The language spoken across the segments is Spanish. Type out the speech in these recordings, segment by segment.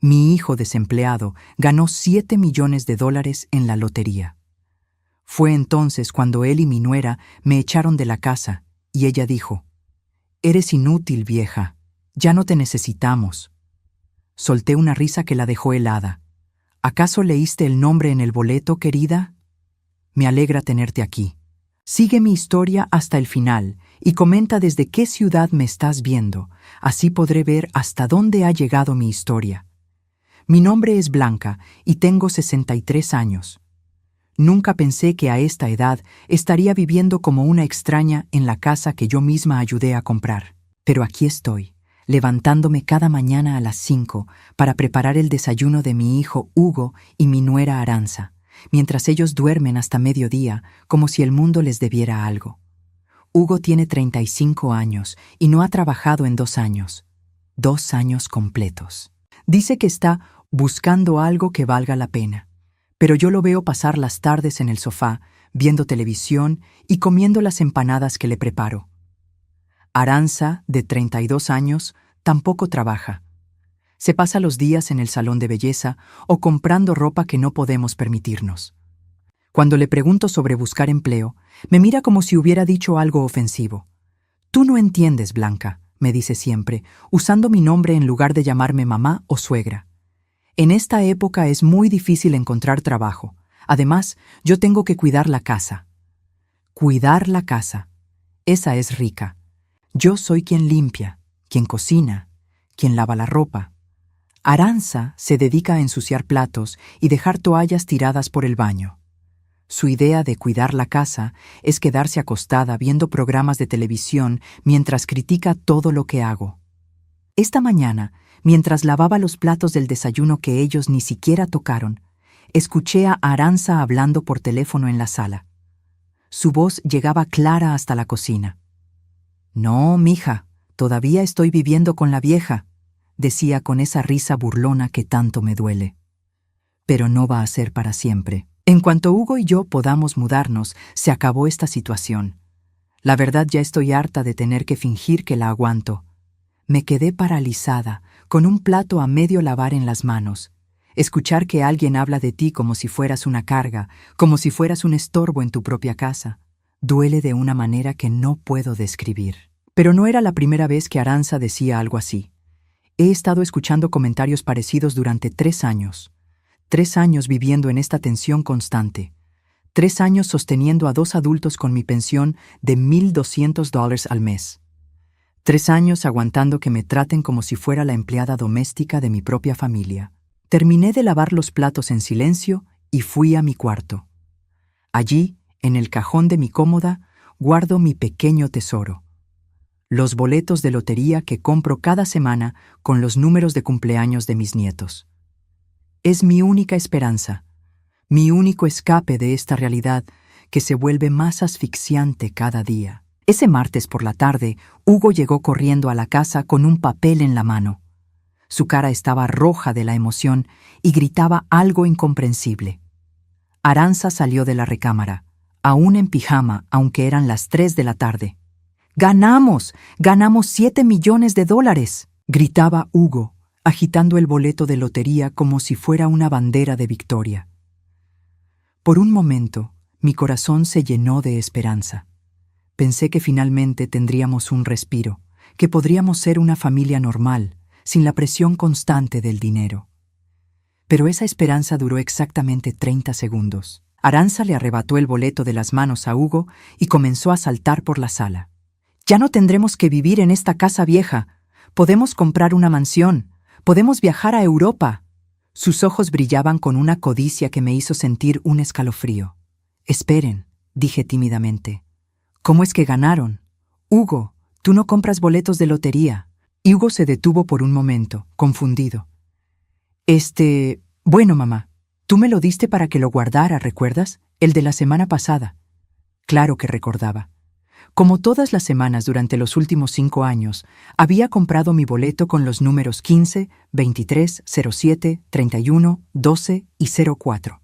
Mi hijo desempleado ganó $7 millones en la lotería. Fue entonces cuando él y mi nuera me echaron de la casa y ella dijo: «Eres inútil, vieja. Ya no te necesitamos». Solté una risa que la dejó helada. «¿Acaso leíste el nombre en el boleto, querida? Me alegra tenerte aquí. Sigue mi historia hasta el final y comenta desde qué ciudad me estás viendo. Así podré ver hasta dónde ha llegado mi historia. Mi nombre es Blanca y tengo 63 años. Nunca pensé que a esta edad estaría viviendo como una extraña en la casa que yo misma ayudé a comprar. Pero aquí estoy, levantándome cada mañana a las 5 para preparar el desayuno de mi hijo Hugo y mi nuera Aranza, mientras ellos duermen hasta mediodía como si el mundo les debiera algo. Hugo tiene 35 años y no ha trabajado en 2 años. 2 años completos. Dice que está buscando algo que valga la pena. Pero yo lo veo pasar las tardes en el sofá, viendo televisión y comiendo las empanadas que le preparo. Aranza, de 32 años, tampoco trabaja. Se pasa los días en el salón de belleza o comprando ropa que no podemos permitirnos. Cuando le pregunto sobre buscar empleo, me mira como si hubiera dicho algo ofensivo. «Tú no entiendes, Blanca», me dice siempre, usando mi nombre en lugar de llamarme mamá o suegra. En esta época es muy difícil encontrar trabajo. Además, yo tengo que cuidar la casa. Cuidar la casa. Esa es rica. Yo soy quien limpia, quien cocina, quien lava la ropa. Aranza se dedica a ensuciar platos y dejar toallas tiradas por el baño. Su idea de cuidar la casa es quedarse acostada viendo programas de televisión mientras critica todo lo que hago. Esta mañana, mientras lavaba los platos del desayuno que ellos ni siquiera tocaron, escuché a Aranza hablando por teléfono en la sala. Su voz llegaba clara hasta la cocina. «No, mija, todavía estoy viviendo con la vieja», decía con esa risa burlona que tanto me duele. Pero no va a ser para siempre. En cuanto Hugo y yo podamos mudarnos, se acabó esta situación. La verdad, ya estoy harta de tener que fingir que la aguanto. Me quedé paralizada, con un plato a medio lavar en las manos. Escuchar que alguien habla de ti como si fueras una carga, como si fueras un estorbo en tu propia casa, duele de una manera que no puedo describir. Pero no era la primera vez que Aranza decía algo así. He estado escuchando comentarios parecidos durante 3 años. 3 años viviendo en esta tensión constante. 3 años sosteniendo a 2 adultos con mi pensión de $1,200 al mes. 3 años aguantando que me traten como si fuera la empleada doméstica de mi propia familia. Terminé de lavar los platos en silencio y fui a mi cuarto. Allí, en el cajón de mi cómoda, guardo mi pequeño tesoro. Los boletos de lotería que compro cada semana con los números de cumpleaños de mis nietos. Es mi única esperanza, mi único escape de esta realidad que se vuelve más asfixiante cada día. Ese martes por la tarde, Hugo llegó corriendo a la casa con un papel en la mano. Su cara estaba roja de la emoción y gritaba algo incomprensible. Aranza salió de la recámara, aún en pijama, aunque eran las 3 de la tarde. «¡Ganamos! ¡Ganamos $7 millones!», gritaba Hugo, agitando el boleto de lotería como si fuera una bandera de victoria. Por un momento, mi corazón se llenó de esperanza. Pensé que finalmente tendríamos un respiro, que podríamos ser una familia normal, sin la presión constante del dinero. Pero esa esperanza duró exactamente 30 segundos. Aranza le arrebató el boleto de las manos a Hugo y comenzó a saltar por la sala. «Ya no tendremos que vivir en esta casa vieja. Podemos comprar una mansión. Podemos viajar a Europa». Sus ojos brillaban con una codicia que me hizo sentir un escalofrío. «Esperen», dije tímidamente. «¿Cómo es que ganaron? Hugo, tú no compras boletos de lotería». Y Hugo se detuvo por un momento, confundido. Bueno, mamá, tú me lo diste para que lo guardara, ¿recuerdas? El de la semana pasada». Claro que recordaba. Como todas las semanas durante los últimos 5 años, había comprado mi boleto con los números 15, 23, 07, 31, 12 y 04.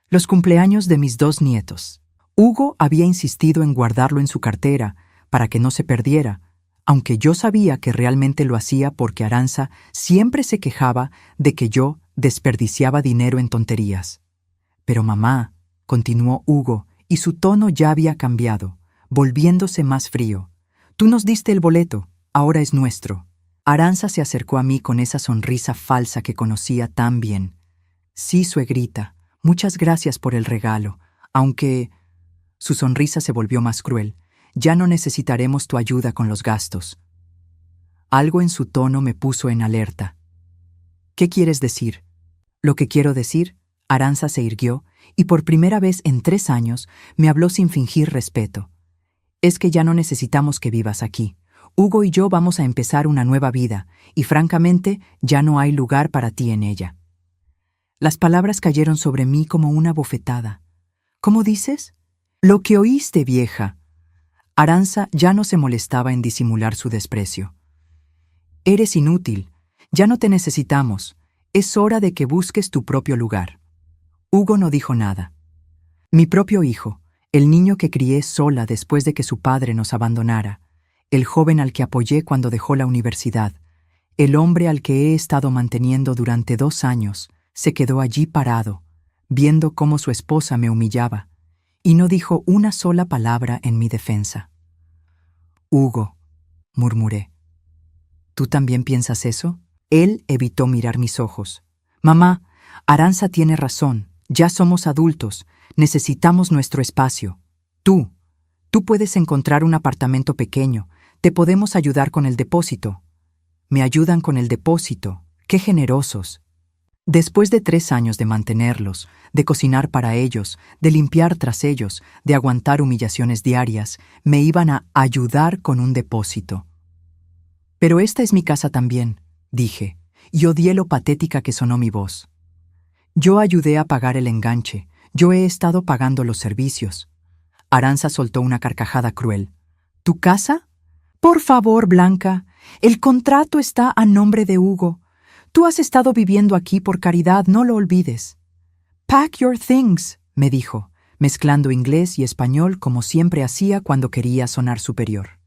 Los cumpleaños de mis 2 nietos. Hugo había insistido en guardarlo en su cartera para que no se perdiera, aunque yo sabía que realmente lo hacía porque Aranza siempre se quejaba de que yo desperdiciaba dinero en tonterías. Pero mamá, continuó Hugo, y su tono ya había cambiado, volviéndose más frío. Tú nos diste el boleto, ahora es nuestro. Aranza se acercó a mí con esa sonrisa falsa que conocía tan bien. Sí, suegrita, muchas gracias por el regalo, aunque... Su sonrisa se volvió más cruel. Ya no necesitaremos tu ayuda con los gastos. Algo en su tono me puso en alerta. ¿Qué quieres decir? Lo que quiero decir, Aranza se irguió y por primera vez en 3 años me habló sin fingir respeto. Es que ya no necesitamos que vivas aquí. Hugo y yo vamos a empezar una nueva vida y francamente ya no hay lugar para ti en ella. Las palabras cayeron sobre mí como una bofetada. ¿Cómo dices? Lo que oíste, vieja. Aranza ya no se molestaba en disimular su desprecio. Eres inútil. Ya no te necesitamos. Es hora de que busques tu propio lugar. Hugo no dijo nada. Mi propio hijo, el niño que crié sola después de que su padre nos abandonara, el joven al que apoyé cuando dejó la universidad, el hombre al que he estado manteniendo durante 2 años, se quedó allí parado, viendo cómo su esposa me humillaba, y no dijo una sola palabra en mi defensa. Hugo, murmuré. ¿Tú también piensas eso? Él evitó mirar mis ojos. Mamá, Aranza tiene razón. Ya somos adultos. Necesitamos nuestro espacio. Tú puedes encontrar un apartamento pequeño. Te podemos ayudar con el depósito. Me ayudan con el depósito. ¡Qué generosos! Después de 3 años de mantenerlos, de cocinar para ellos, de limpiar tras ellos, de aguantar humillaciones diarias, me iban a ayudar con un depósito. Pero esta es mi casa también, dije, y odié lo patética que sonó mi voz. Yo ayudé a pagar el enganche, yo he estado pagando los servicios. Aranza soltó una carcajada cruel. ¿Tu casa? Por favor, Blanca, el contrato está a nombre de Hugo. Tú has estado viviendo aquí por caridad, no lo olvides. Pack your things, me dijo, mezclando inglés y español como siempre hacía cuando quería sonar superior.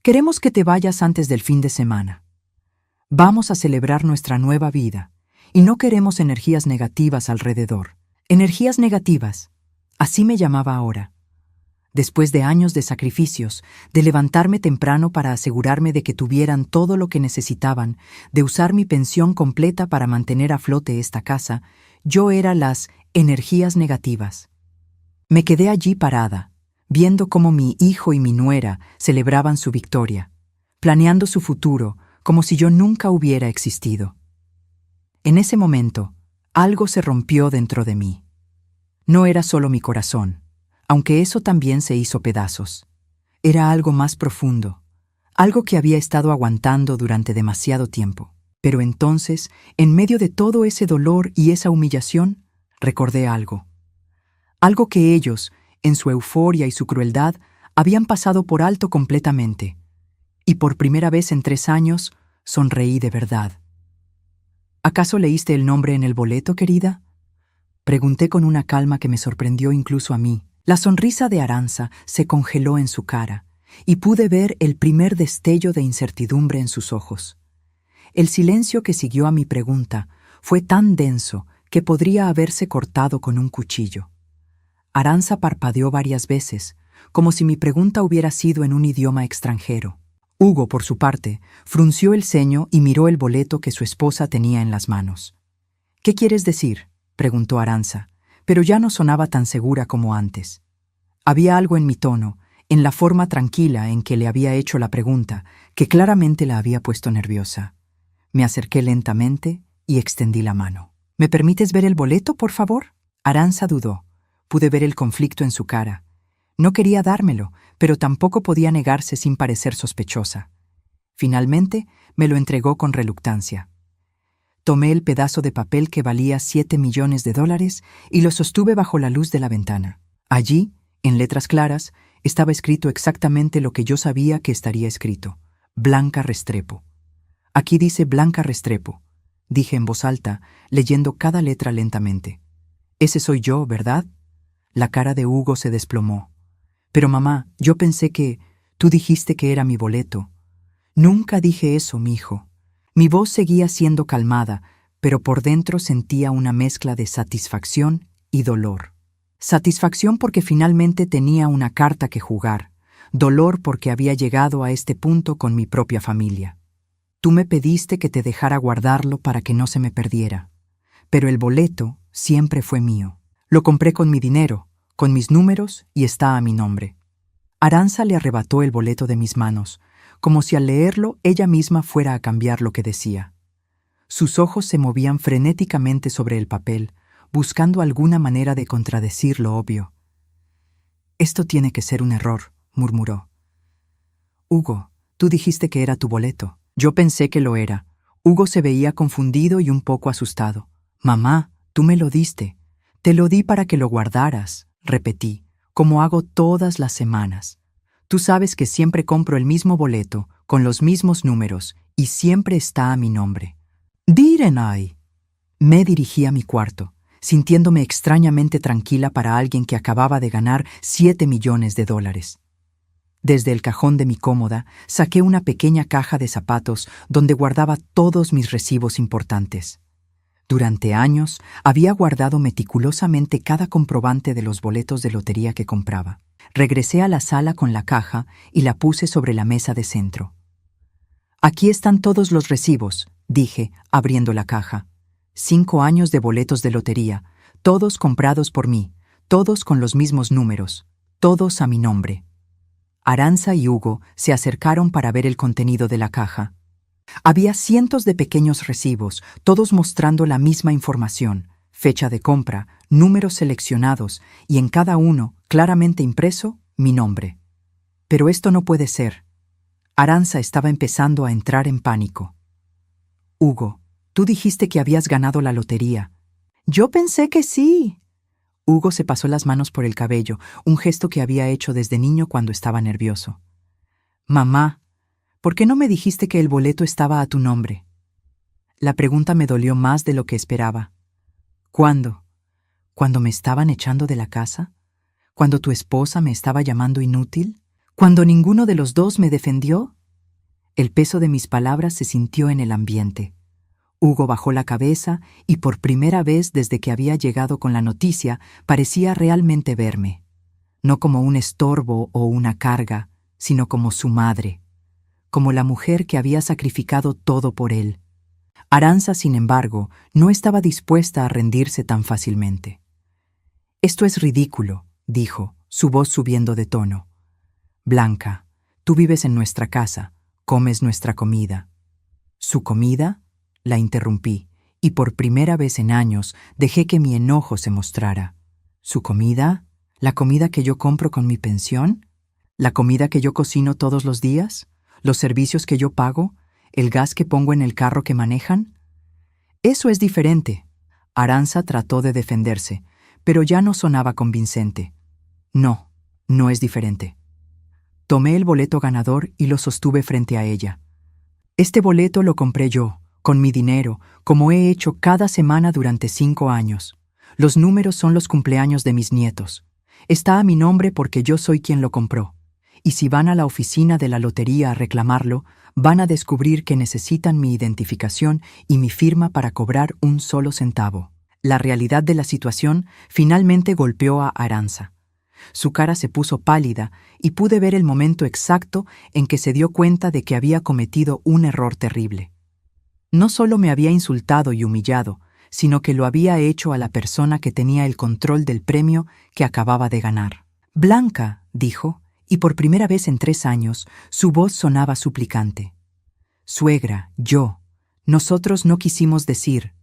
Queremos que te vayas antes del fin de semana. Vamos a celebrar nuestra nueva vida, y no queremos energías negativas alrededor. Energías negativas, así me llamaba ahora. Después de años de sacrificios, de levantarme temprano para asegurarme de que tuvieran todo lo que necesitaban, de usar mi pensión completa para mantener a flote esta casa, yo era las energías negativas. Me quedé allí parada, viendo cómo mi hijo y mi nuera celebraban su victoria, planeando su futuro como si yo nunca hubiera existido. En ese momento, algo se rompió dentro de mí. No era solo mi corazón, aunque eso también se hizo pedazos. Era algo más profundo, algo que había estado aguantando durante demasiado tiempo. Pero entonces, en medio de todo ese dolor y esa humillación, recordé algo. Algo que ellos, en su euforia y su crueldad, habían pasado por alto completamente. Y por primera vez en 3 años, sonreí de verdad. ¿Acaso leíste el nombre en el boleto, querida? Pregunté con una calma que me sorprendió incluso a mí. La sonrisa de Aranza se congeló en su cara, y pude ver el primer destello de incertidumbre en sus ojos. El silencio que siguió a mi pregunta fue tan denso que podría haberse cortado con un cuchillo. Aranza parpadeó varias veces, como si mi pregunta hubiera sido en un idioma extranjero. Hugo, por su parte, frunció el ceño y miró el boleto que su esposa tenía en las manos. ¿Qué quieres decir?, preguntó Aranza, pero ya no sonaba tan segura como antes. Había algo en mi tono, en la forma tranquila en que le había hecho la pregunta, que claramente la había puesto nerviosa. Me acerqué lentamente y extendí la mano. ¿Me permites ver el boleto, por favor? Aranza dudó. Pude ver el conflicto en su cara. No quería dármelo, pero tampoco podía negarse sin parecer sospechosa. Finalmente, me lo entregó con reluctancia. Tomé el pedazo de papel que valía $7 millones y lo sostuve bajo la luz de la ventana. Allí, en letras claras, estaba escrito exactamente lo que yo sabía que estaría escrito: Blanca Restrepo. Aquí dice Blanca Restrepo, dije en voz alta, leyendo cada letra lentamente. Ese soy yo, ¿verdad? La cara de Hugo se desplomó. Pero mamá, yo pensé que... Tú dijiste que era mi boleto. Nunca dije eso, mijo. Mi voz seguía siendo calmada, pero por dentro sentía una mezcla de satisfacción y dolor. Satisfacción porque finalmente tenía una carta que jugar, dolor porque había llegado a este punto con mi propia familia. Tú me pediste que te dejara guardarlo para que no se me perdiera, pero el boleto siempre fue mío. Lo compré con mi dinero, con mis números y está a mi nombre. Arantxa le arrebató el boleto de mis manos, como si al leerlo ella misma fuera a cambiar lo que decía. Sus ojos se movían frenéticamente sobre el papel, buscando alguna manera de contradecir lo obvio. «Esto tiene que ser un error», murmuró. «Hugo, tú dijiste que era tu boleto». Yo pensé que lo era. Hugo se veía confundido y un poco asustado. «Mamá, tú me lo diste. Te lo di para que lo guardaras», repetí, como hago todas las semanas. «Tú sabes que siempre compro el mismo boleto, con los mismos números, y siempre está a mi nombre». «Direnai». Me dirigí a mi cuarto, sintiéndome extrañamente tranquila para alguien que acababa de ganar $7 millones. Desde el cajón de mi cómoda saqué una pequeña caja de zapatos donde guardaba todos mis recibos importantes. Durante años había guardado meticulosamente cada comprobante de los boletos de lotería que compraba. Regresé a la sala con la caja y la puse sobre la mesa de centro. «Aquí están todos los recibos», dije, abriendo la caja. 5 años de boletos de lotería, todos comprados por mí, todos con los mismos números, todos a mi nombre. Arantxa y Hugo se acercaron para ver el contenido de la caja. Había cientos de pequeños recibos, todos mostrando la misma información, fecha de compra, números seleccionados y en cada uno, claramente impreso, mi nombre. Pero esto no puede ser. Arantxa estaba empezando a entrar en pánico. «Hugo, tú dijiste que habías ganado la lotería». «Yo pensé que sí». Hugo se pasó las manos por el cabello, un gesto que había hecho desde niño cuando estaba nervioso. «Mamá, ¿por qué no me dijiste que el boleto estaba a tu nombre?» La pregunta me dolió más de lo que esperaba. «¿Cuándo? ¿Cuando me estaban echando de la casa? ¿Cuando tu esposa me estaba llamando inútil? ¿Cuando ninguno de los dos me defendió?» El peso de mis palabras se sintió en el ambiente. Hugo bajó la cabeza y por primera vez desde que había llegado con la noticia parecía realmente verme. No como un estorbo o una carga, sino como su madre, como la mujer que había sacrificado todo por él. Arantxa, sin embargo, no estaba dispuesta a rendirse tan fácilmente. «Esto es ridículo», dijo, su voz subiendo de tono. «Blanca, tú vives en nuestra casa, comes nuestra comida». «¿Su comida?», la interrumpí, y por primera vez en años dejé que mi enojo se mostrara. «¿Su comida? ¿La comida que yo compro con mi pensión? ¿La comida que yo cocino todos los días? ¿Los servicios que yo pago? ¿El gas que pongo en el carro que manejan?» «Eso es diferente». Arantxa trató de defenderse, pero ya no sonaba convincente. «No, no es diferente». Tomé el boleto ganador y lo sostuve frente a ella. «Este boleto lo compré yo, con mi dinero, como he hecho cada semana durante 5 años. Los números son los cumpleaños de mis nietos. Está a mi nombre porque yo soy quien lo compró. Y si van a la oficina de la lotería a reclamarlo, van a descubrir que necesitan mi identificación y mi firma para cobrar un solo centavo». La realidad de la situación finalmente golpeó a Arantxa. Su cara se puso pálida y pude ver el momento exacto en que se dio cuenta de que había cometido un error terrible. No solo me había insultado y humillado, sino que lo había hecho a la persona que tenía el control del premio que acababa de ganar. «Blanca», dijo, y por primera vez en 3 años su voz sonaba suplicante. «Suegra, nosotros no quisimos decir».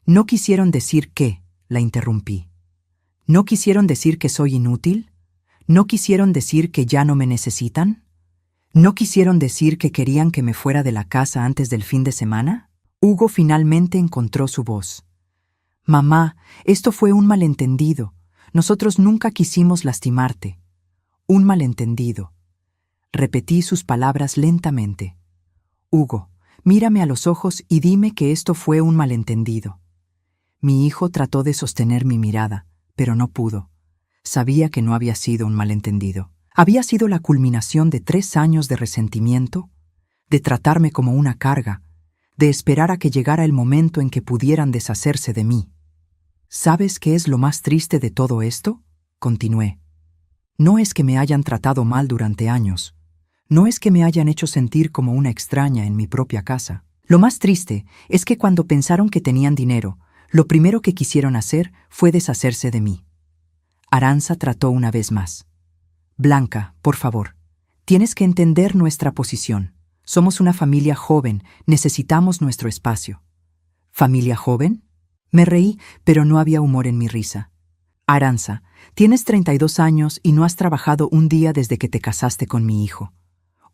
«¿No quisieron decir qué?», la interrumpí. «¿No quisieron decir que soy inútil? ¿No quisieron decir que ya no me necesitan? ¿No quisieron decir que querían que me fuera de la casa antes del fin de semana?» Hugo finalmente encontró su voz. «Mamá, esto fue un malentendido. Nosotros nunca quisimos lastimarte». «Un malentendido». Repetí sus palabras lentamente. «Hugo, mírame a los ojos y dime que esto fue un malentendido». Mi hijo trató de sostener mi mirada, pero no pudo. Sabía que no había sido un malentendido. Había sido la culminación de 3 años de resentimiento, de tratarme como una carga, de esperar a que llegara el momento en que pudieran deshacerse de mí. ¿Sabes qué es lo más triste de todo esto?, continué. No es que me hayan tratado mal durante años. No es que me hayan hecho sentir como una extraña en mi propia casa. Lo más triste es que cuando pensaron que tenían dinero, lo primero que quisieron hacer fue deshacerse de mí. Arantxa trató una vez más. Blanca, por favor, tienes que entender nuestra posición. Somos una familia joven, necesitamos nuestro espacio. ¿Familia joven? Me reí, pero no había humor en mi risa. Arantxa, tienes 32 años y no has trabajado un día desde que te casaste con mi hijo.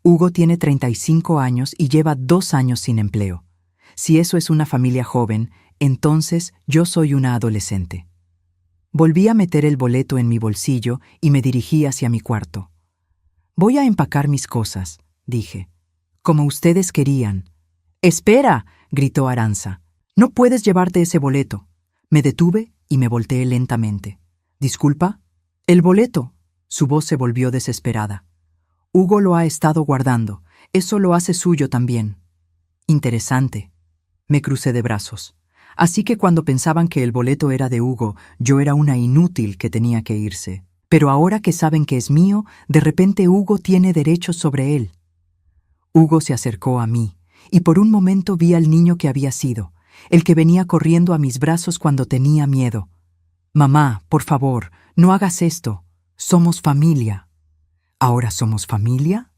Hugo tiene 35 años y lleva 2 años sin empleo. Si eso es una familia joven, entonces yo soy una adolescente. Volví a meter el boleto en mi bolsillo y me dirigí hacia mi cuarto. Voy a empacar mis cosas, dije. Como ustedes querían. ¡Espera!, gritó Arantxa. No puedes llevarte ese boleto. Me detuve y me volteé lentamente. ¿Disculpa? El boleto. Su voz se volvió desesperada. Hugo lo ha estado guardando. Eso lo hace suyo también. Interesante. Me crucé de brazos. Así que cuando pensaban que el boleto era de Hugo, yo era una inútil que tenía que irse. Pero ahora que saben que es mío, de repente Hugo tiene derechos sobre él. Hugo se acercó a mí, y por un momento vi al niño que había sido, el que venía corriendo a mis brazos cuando tenía miedo. Mamá, por favor, no hagas esto. Somos familia. ¿Ahora somos familia?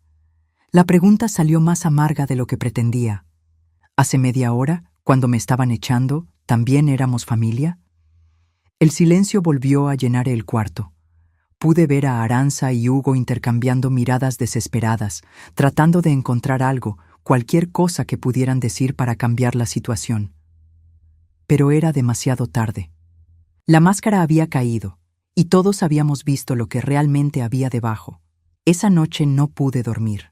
La pregunta salió más amarga de lo que pretendía. ¿Hace media hora, cuando me estaban echando, también éramos familia? El silencio volvió a llenar el cuarto. Pude ver a Arantxa y Hugo intercambiando miradas desesperadas, tratando de encontrar algo, cualquier cosa que pudieran decir para cambiar la situación. Pero era demasiado tarde. La máscara había caído, y todos habíamos visto lo que realmente había debajo. Esa noche no pude dormir.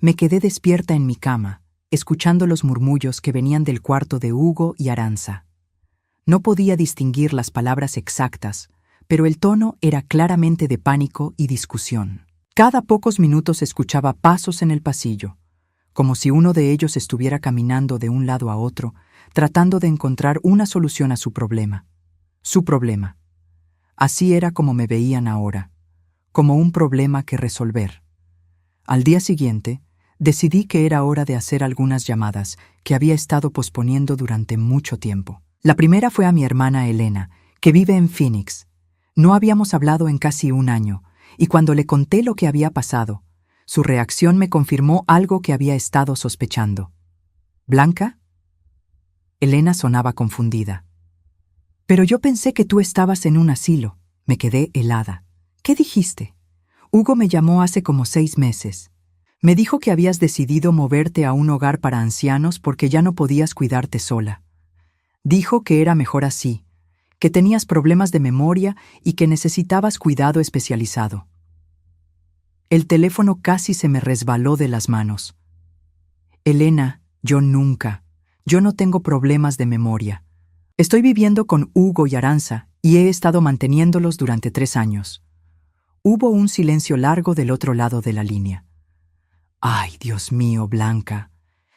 Me quedé despierta en mi cama, escuchando los murmullos que venían del cuarto de Hugo y Arantxa. No podía distinguir las palabras exactas, pero el tono era claramente de pánico y discusión. Cada pocos minutos escuchaba pasos en el pasillo, como si uno de ellos estuviera caminando de un lado a otro, tratando de encontrar una solución a su problema. Su problema. Así era como me veían ahora, como un problema que resolver. Al día siguiente, decidí que era hora de hacer algunas llamadas que había estado posponiendo durante mucho tiempo. La primera fue a mi hermana Elena, que vive en Phoenix. No habíamos hablado en casi un año, y cuando le conté lo que había pasado, su reacción me confirmó algo que había estado sospechando. ¿Blanca? Elena sonaba confundida. Pero yo pensé que tú estabas en un asilo. Me quedé helada. ¿Qué dijiste? Hugo me llamó hace como 6 meses. Me dijo que habías decidido moverte a un hogar para ancianos porque ya no podías cuidarte sola. Dijo que era mejor así, que tenías problemas de memoria y que necesitabas cuidado especializado. El teléfono casi se me resbaló de las manos. Elena, yo no tengo problemas de memoria. Estoy viviendo con Hugo y Arantxa y he estado manteniéndolos durante 3 años. Hubo un silencio largo del otro lado de la línea. Ay, Dios mío, Blanca.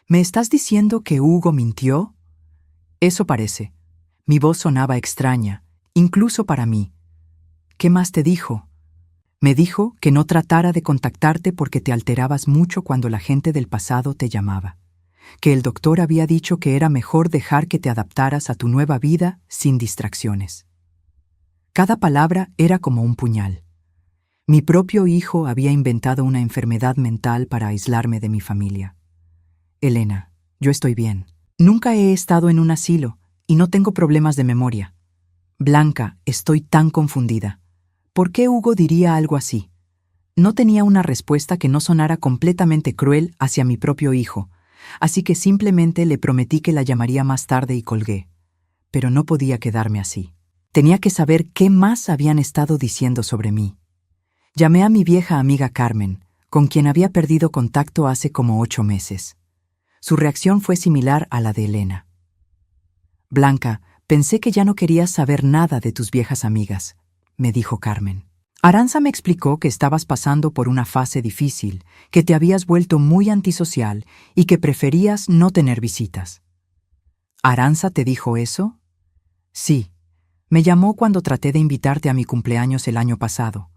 ¿Me estás diciendo que Hugo mintió? Eso parece. Mi voz sonaba extraña, incluso para mí. ¿Qué más te dijo? Me dijo que no tratara de contactarte porque te alterabas mucho cuando la gente del pasado te llamaba. Que el doctor había dicho que era mejor dejar que te adaptaras a tu nueva vida sin distracciones. Cada palabra era como un puñal. Mi propio hijo había inventado una enfermedad mental para aislarme de mi familia. Elena, yo estoy bien. Nunca he estado en un asilo y no tengo problemas de memoria. Blanca, estoy tan confundida. ¿Por qué Hugo diría algo así? No tenía una respuesta que no sonara completamente cruel hacia mi propio hijo, así que simplemente le prometí que la llamaría más tarde y colgué. Pero no podía quedarme así. Tenía que saber qué más habían estado diciendo sobre mí. Llamé a mi vieja amiga Carmen, con quien había perdido contacto hace como 8 meses. Su reacción fue similar a la de Elena. Blanca, pensé que ya no querías saber nada de tus viejas amigas, me dijo Carmen. Aranza me explicó que estabas pasando por una fase difícil, que te habías vuelto muy antisocial y que preferías no tener visitas. ¿Aranza te dijo eso? Sí. Me llamó cuando traté de invitarte a mi cumpleaños el año pasado.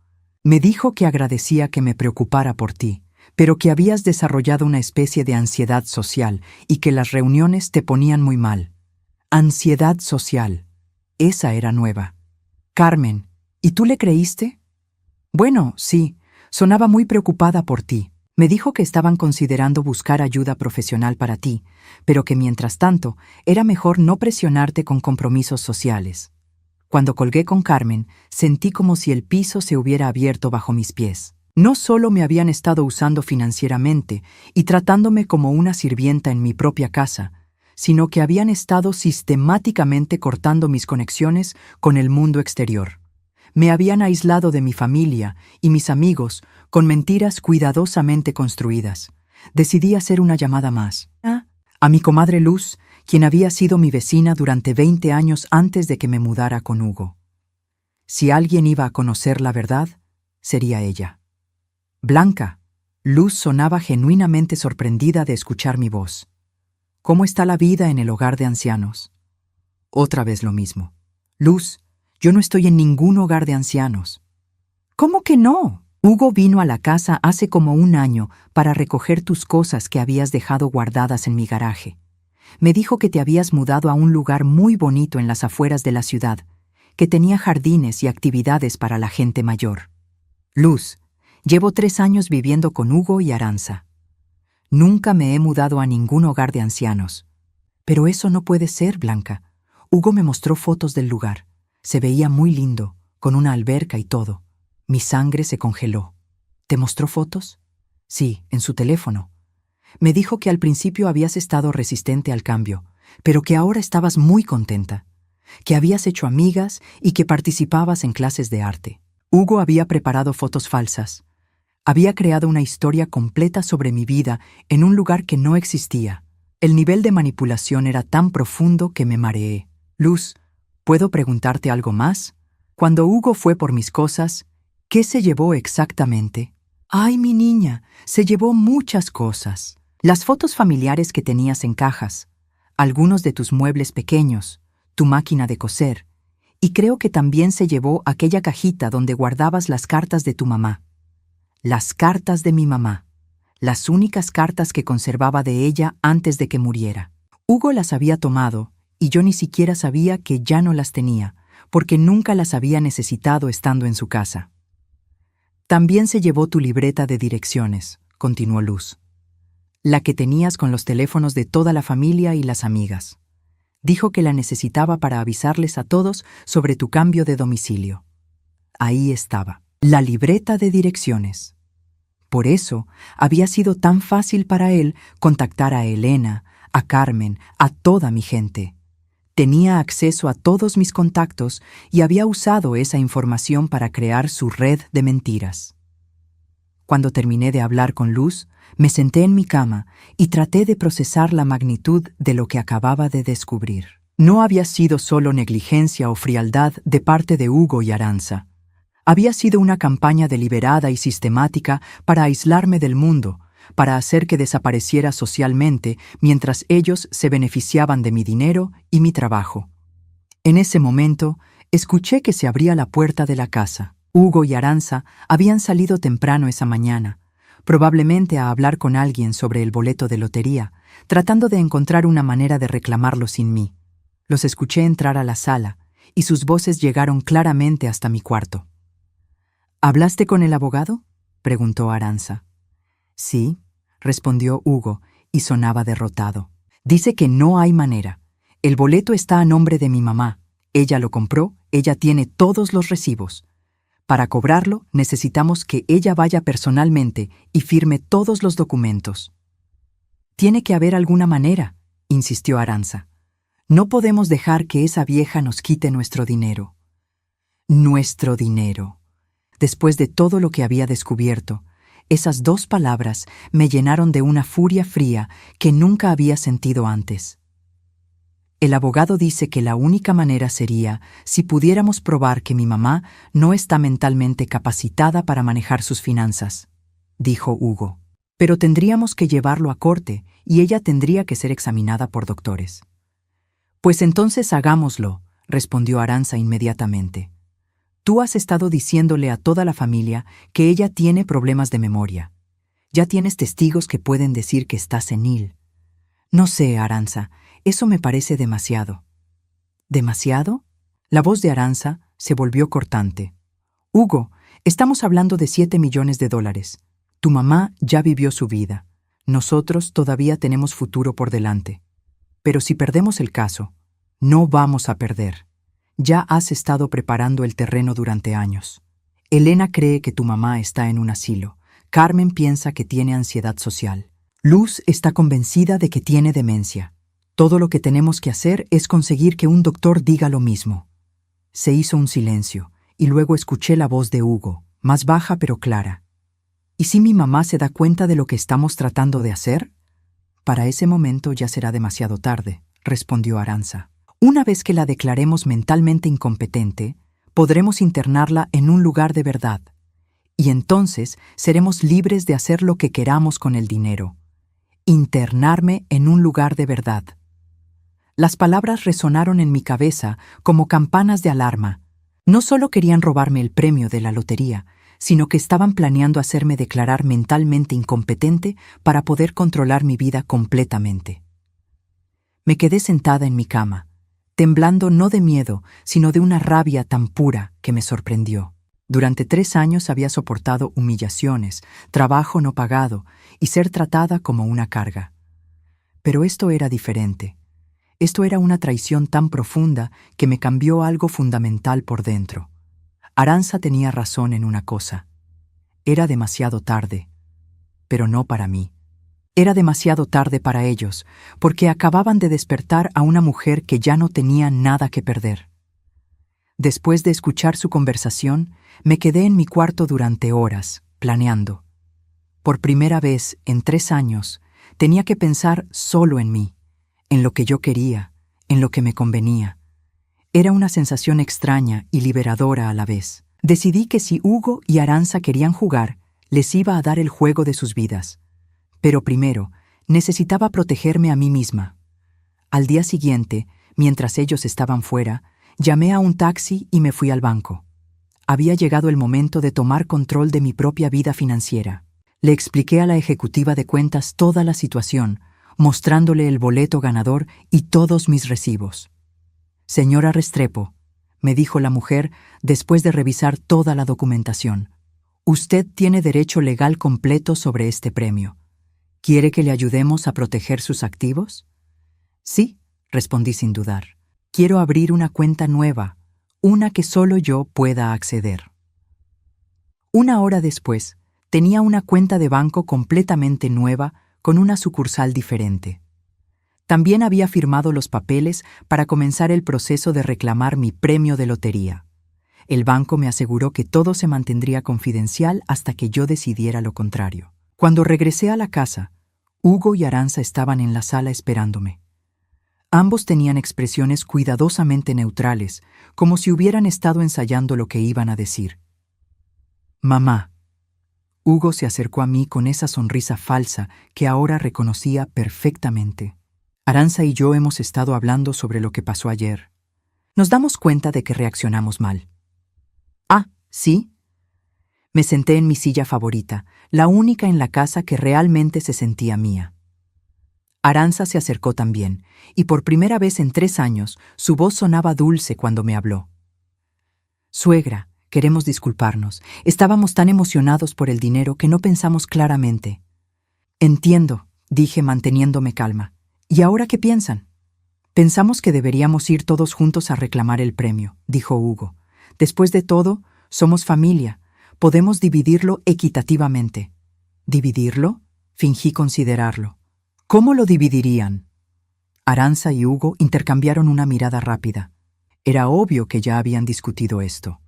Me dijo que agradecía que me preocupara por ti, pero que habías desarrollado una especie de ansiedad social y que las reuniones te ponían muy mal. Ansiedad social. Esa era nueva. Carmen, ¿y tú le creíste? Bueno, sí, sonaba muy preocupada por ti. Me dijo que estaban considerando buscar ayuda profesional para ti, pero que mientras tanto era mejor no presionarte con compromisos sociales. Cuando colgué con Carmen, sentí como si el piso se hubiera abierto bajo mis pies. No solo me habían estado usando financieramente y tratándome como una sirvienta en mi propia casa, sino que habían estado sistemáticamente cortando mis conexiones con el mundo exterior. Me habían aislado de mi familia y mis amigos con mentiras cuidadosamente construidas. Decidí hacer una llamada más. A mi comadre Luz, quien había sido mi vecina durante 20 años antes de que me mudara con Hugo. Si alguien iba a conocer la verdad, sería ella. Blanca. Luz sonaba genuinamente sorprendida de escuchar mi voz. ¿Cómo está la vida en el hogar de ancianos? Otra vez lo mismo. Luz, yo no estoy en ningún hogar de ancianos. ¿Cómo que no? Hugo vino a la casa hace como un año para recoger tus cosas que habías dejado guardadas en mi garaje. Me dijo que te habías mudado a un lugar muy bonito en las afueras de la ciudad, que tenía jardines y actividades para la gente mayor. Luz, llevo 3 años viviendo con Hugo y Aranza. Nunca me he mudado a ningún hogar de ancianos. Pero eso no puede ser, Blanca. Hugo me mostró fotos del lugar. Se veía muy lindo, con una alberca y todo. Mi sangre se congeló. ¿Te mostró fotos? Sí, en su teléfono. Me dijo que al principio habías estado resistente al cambio, pero que ahora estabas muy contenta, que habías hecho amigas y que participabas en clases de arte. Hugo había preparado fotos falsas. Había creado una historia completa sobre mi vida en un lugar que no existía. El nivel de manipulación era tan profundo que me mareé. Luz, ¿puedo preguntarte algo más? Cuando Hugo fue por mis cosas, ¿qué se llevó exactamente? Ay, mi niña, se llevó muchas cosas. Las fotos familiares que tenías en cajas, algunos de tus muebles pequeños, tu máquina de coser, y creo que también se llevó aquella cajita donde guardabas las cartas de tu mamá. Las cartas de mi mamá, las únicas cartas que conservaba de ella antes de que muriera. Hugo las había tomado, y yo ni siquiera sabía que ya no las tenía, porque nunca las había necesitado estando en su casa. También se llevó tu libreta de direcciones, continuó Luz. La que tenías con los teléfonos de toda la familia y las amigas. Dijo que la necesitaba para avisarles a todos sobre tu cambio de domicilio. Ahí estaba, la libreta de direcciones. Por eso había sido tan fácil para él contactar a Elena, a Carmen, a toda mi gente. Tenía acceso a todos mis contactos y había usado esa información para crear su red de mentiras. Cuando terminé de hablar con Luz, me senté en mi cama y traté de procesar la magnitud de lo que acababa de descubrir. No había sido solo negligencia o frialdad de parte de Hugo y Aranza. Había sido una campaña deliberada y sistemática para aislarme del mundo, para hacer que desapareciera socialmente mientras ellos se beneficiaban de mi dinero y mi trabajo. En ese momento, escuché que se abría la puerta de la casa. Hugo y Aranza habían salido temprano esa mañana, probablemente a hablar con alguien sobre el boleto de lotería, tratando de encontrar una manera de reclamarlo sin mí. Los escuché entrar a la sala, y sus voces llegaron claramente hasta mi cuarto. ¿Hablaste con el abogado?, preguntó Aranza. Sí, respondió Hugo, y sonaba derrotado. Dice que no hay manera. El boleto está a nombre de mi mamá. Ella lo compró, ella tiene todos los recibos. Para cobrarlo, necesitamos que ella vaya personalmente y firme todos los documentos. Tiene que haber alguna manera, insistió Aranza. No podemos dejar que esa vieja nos quite nuestro dinero. Nuestro dinero. Después de todo lo que había descubierto, esas 2 palabras me llenaron de una furia fría que nunca había sentido antes. El abogado dice que la única manera sería si pudiéramos probar que mi mamá no está mentalmente capacitada para manejar sus finanzas, dijo Hugo. Pero tendríamos que llevarlo a corte y ella tendría que ser examinada por doctores. Pues entonces hagámoslo, respondió Arantxa inmediatamente. Tú has estado diciéndole a toda la familia que ella tiene problemas de memoria. Ya tienes testigos que pueden decir que está senil. No sé, Arantxa, eso me parece demasiado. ¿Demasiado? La voz de Arantxa se volvió cortante. Hugo, estamos hablando de $7 millones. Tu mamá ya vivió su vida. Nosotros todavía tenemos futuro por delante. Pero si perdemos el caso, no vamos a perder. Ya has estado preparando el terreno durante años. Elena cree que tu mamá está en un asilo. Carmen piensa que tiene ansiedad social. Luz está convencida de que tiene demencia. Todo lo que tenemos que hacer es conseguir que un doctor diga lo mismo. Se hizo un silencio, y luego escuché la voz de Hugo, más baja pero clara. ¿Y si mi mamá se da cuenta de lo que estamos tratando de hacer? Para ese momento ya será demasiado tarde, respondió Arantxa. Una vez que la declaremos mentalmente incompetente, podremos internarla en un lugar de verdad. Y entonces seremos libres de hacer lo que queramos con el dinero. Internarme en un lugar de verdad. Las palabras resonaron en mi cabeza como campanas de alarma. No solo querían robarme el premio de la lotería, sino que estaban planeando hacerme declarar mentalmente incompetente para poder controlar mi vida completamente. Me quedé sentada en mi cama, temblando no de miedo, sino de una rabia tan pura que me sorprendió. Durante 3 años había soportado humillaciones, trabajo no pagado y ser tratada como una carga. Pero esto era diferente. Esto era una traición tan profunda que me cambió algo fundamental por dentro. Arantxa tenía razón en una cosa. Era demasiado tarde, pero no para mí. Era demasiado tarde para ellos, porque acababan de despertar a una mujer que ya no tenía nada que perder. Después de escuchar su conversación, me quedé en mi cuarto durante horas, planeando. Por primera vez en 3 años, tenía que pensar solo en mí, en lo que yo quería, en lo que me convenía. Era una sensación extraña y liberadora a la vez. Decidí que si Hugo y Arantxa querían jugar, les iba a dar el juego de sus vidas. Pero primero, necesitaba protegerme a mí misma. Al día siguiente, mientras ellos estaban fuera, llamé a un taxi y me fui al banco. Había llegado el momento de tomar control de mi propia vida financiera. Le expliqué a la ejecutiva de cuentas toda la situación, mostrándole el boleto ganador y todos mis recibos. «Señora Restrepo», me dijo la mujer después de revisar toda la documentación, «usted tiene derecho legal completo sobre este premio. ¿Quiere que le ayudemos a proteger sus activos?» «Sí», respondí sin dudar. «Quiero abrir una cuenta nueva, una que solo yo pueda acceder». 1 hora después, tenía una cuenta de banco completamente nueva con una sucursal diferente. También había firmado los papeles para comenzar el proceso de reclamar mi premio de lotería. El banco me aseguró que todo se mantendría confidencial hasta que yo decidiera lo contrario. Cuando regresé a la casa, Hugo y Arantxa estaban en la sala esperándome. Ambos tenían expresiones cuidadosamente neutrales, como si hubieran estado ensayando lo que iban a decir. «Mamá». Hugo se acercó a mí con esa sonrisa falsa que ahora reconocía perfectamente. «Arantxa y yo hemos estado hablando sobre lo que pasó ayer. Nos damos cuenta de que reaccionamos mal». «Ah, ¿sí?» Me senté en mi silla favorita, la única en la casa que realmente se sentía mía. Arantxa se acercó también, y por primera vez en 3 años, su voz sonaba dulce cuando me habló. «Suegra, queremos disculparnos. Estábamos tan emocionados por el dinero que no pensamos claramente». «Entiendo», dije manteniéndome calma. «¿Y ahora qué piensan?» «Pensamos que deberíamos ir todos juntos a reclamar el premio», dijo Hugo. «Después de todo, somos familia. Podemos dividirlo equitativamente». «¿Dividirlo?», fingí considerarlo. «¿Cómo lo dividirían?» Arantxa y Hugo intercambiaron una mirada rápida. Era obvio que ya habían discutido esto.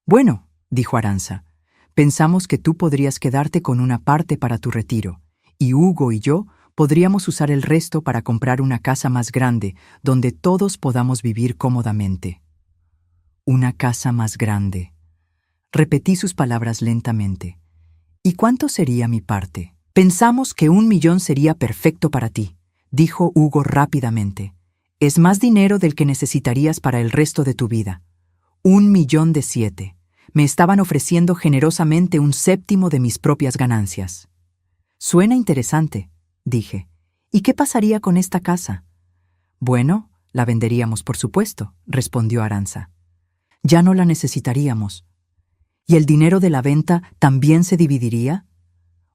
«Bueno», dijo Arantxa, «pensamos que tú podrías quedarte con una parte para tu retiro, y Hugo y yo Podríamos usar el resto para comprar una casa más grande, donde todos podamos vivir cómodamente. Una casa más grande. Repetí sus palabras lentamente. ¿Y cuánto sería mi parte? Pensamos que 1 millón sería perfecto para ti, dijo Hugo rápidamente. Es más dinero del que necesitarías para el resto de tu vida. 1,000,000 de 7. Me estaban ofreciendo generosamente 1/7 de mis propias ganancias. Suena interesante, dije. ¿Y qué pasaría con esta casa? Bueno, la venderíamos, por supuesto, respondió Arantxa. Ya no la necesitaríamos. ¿Y el dinero de la venta también se dividiría?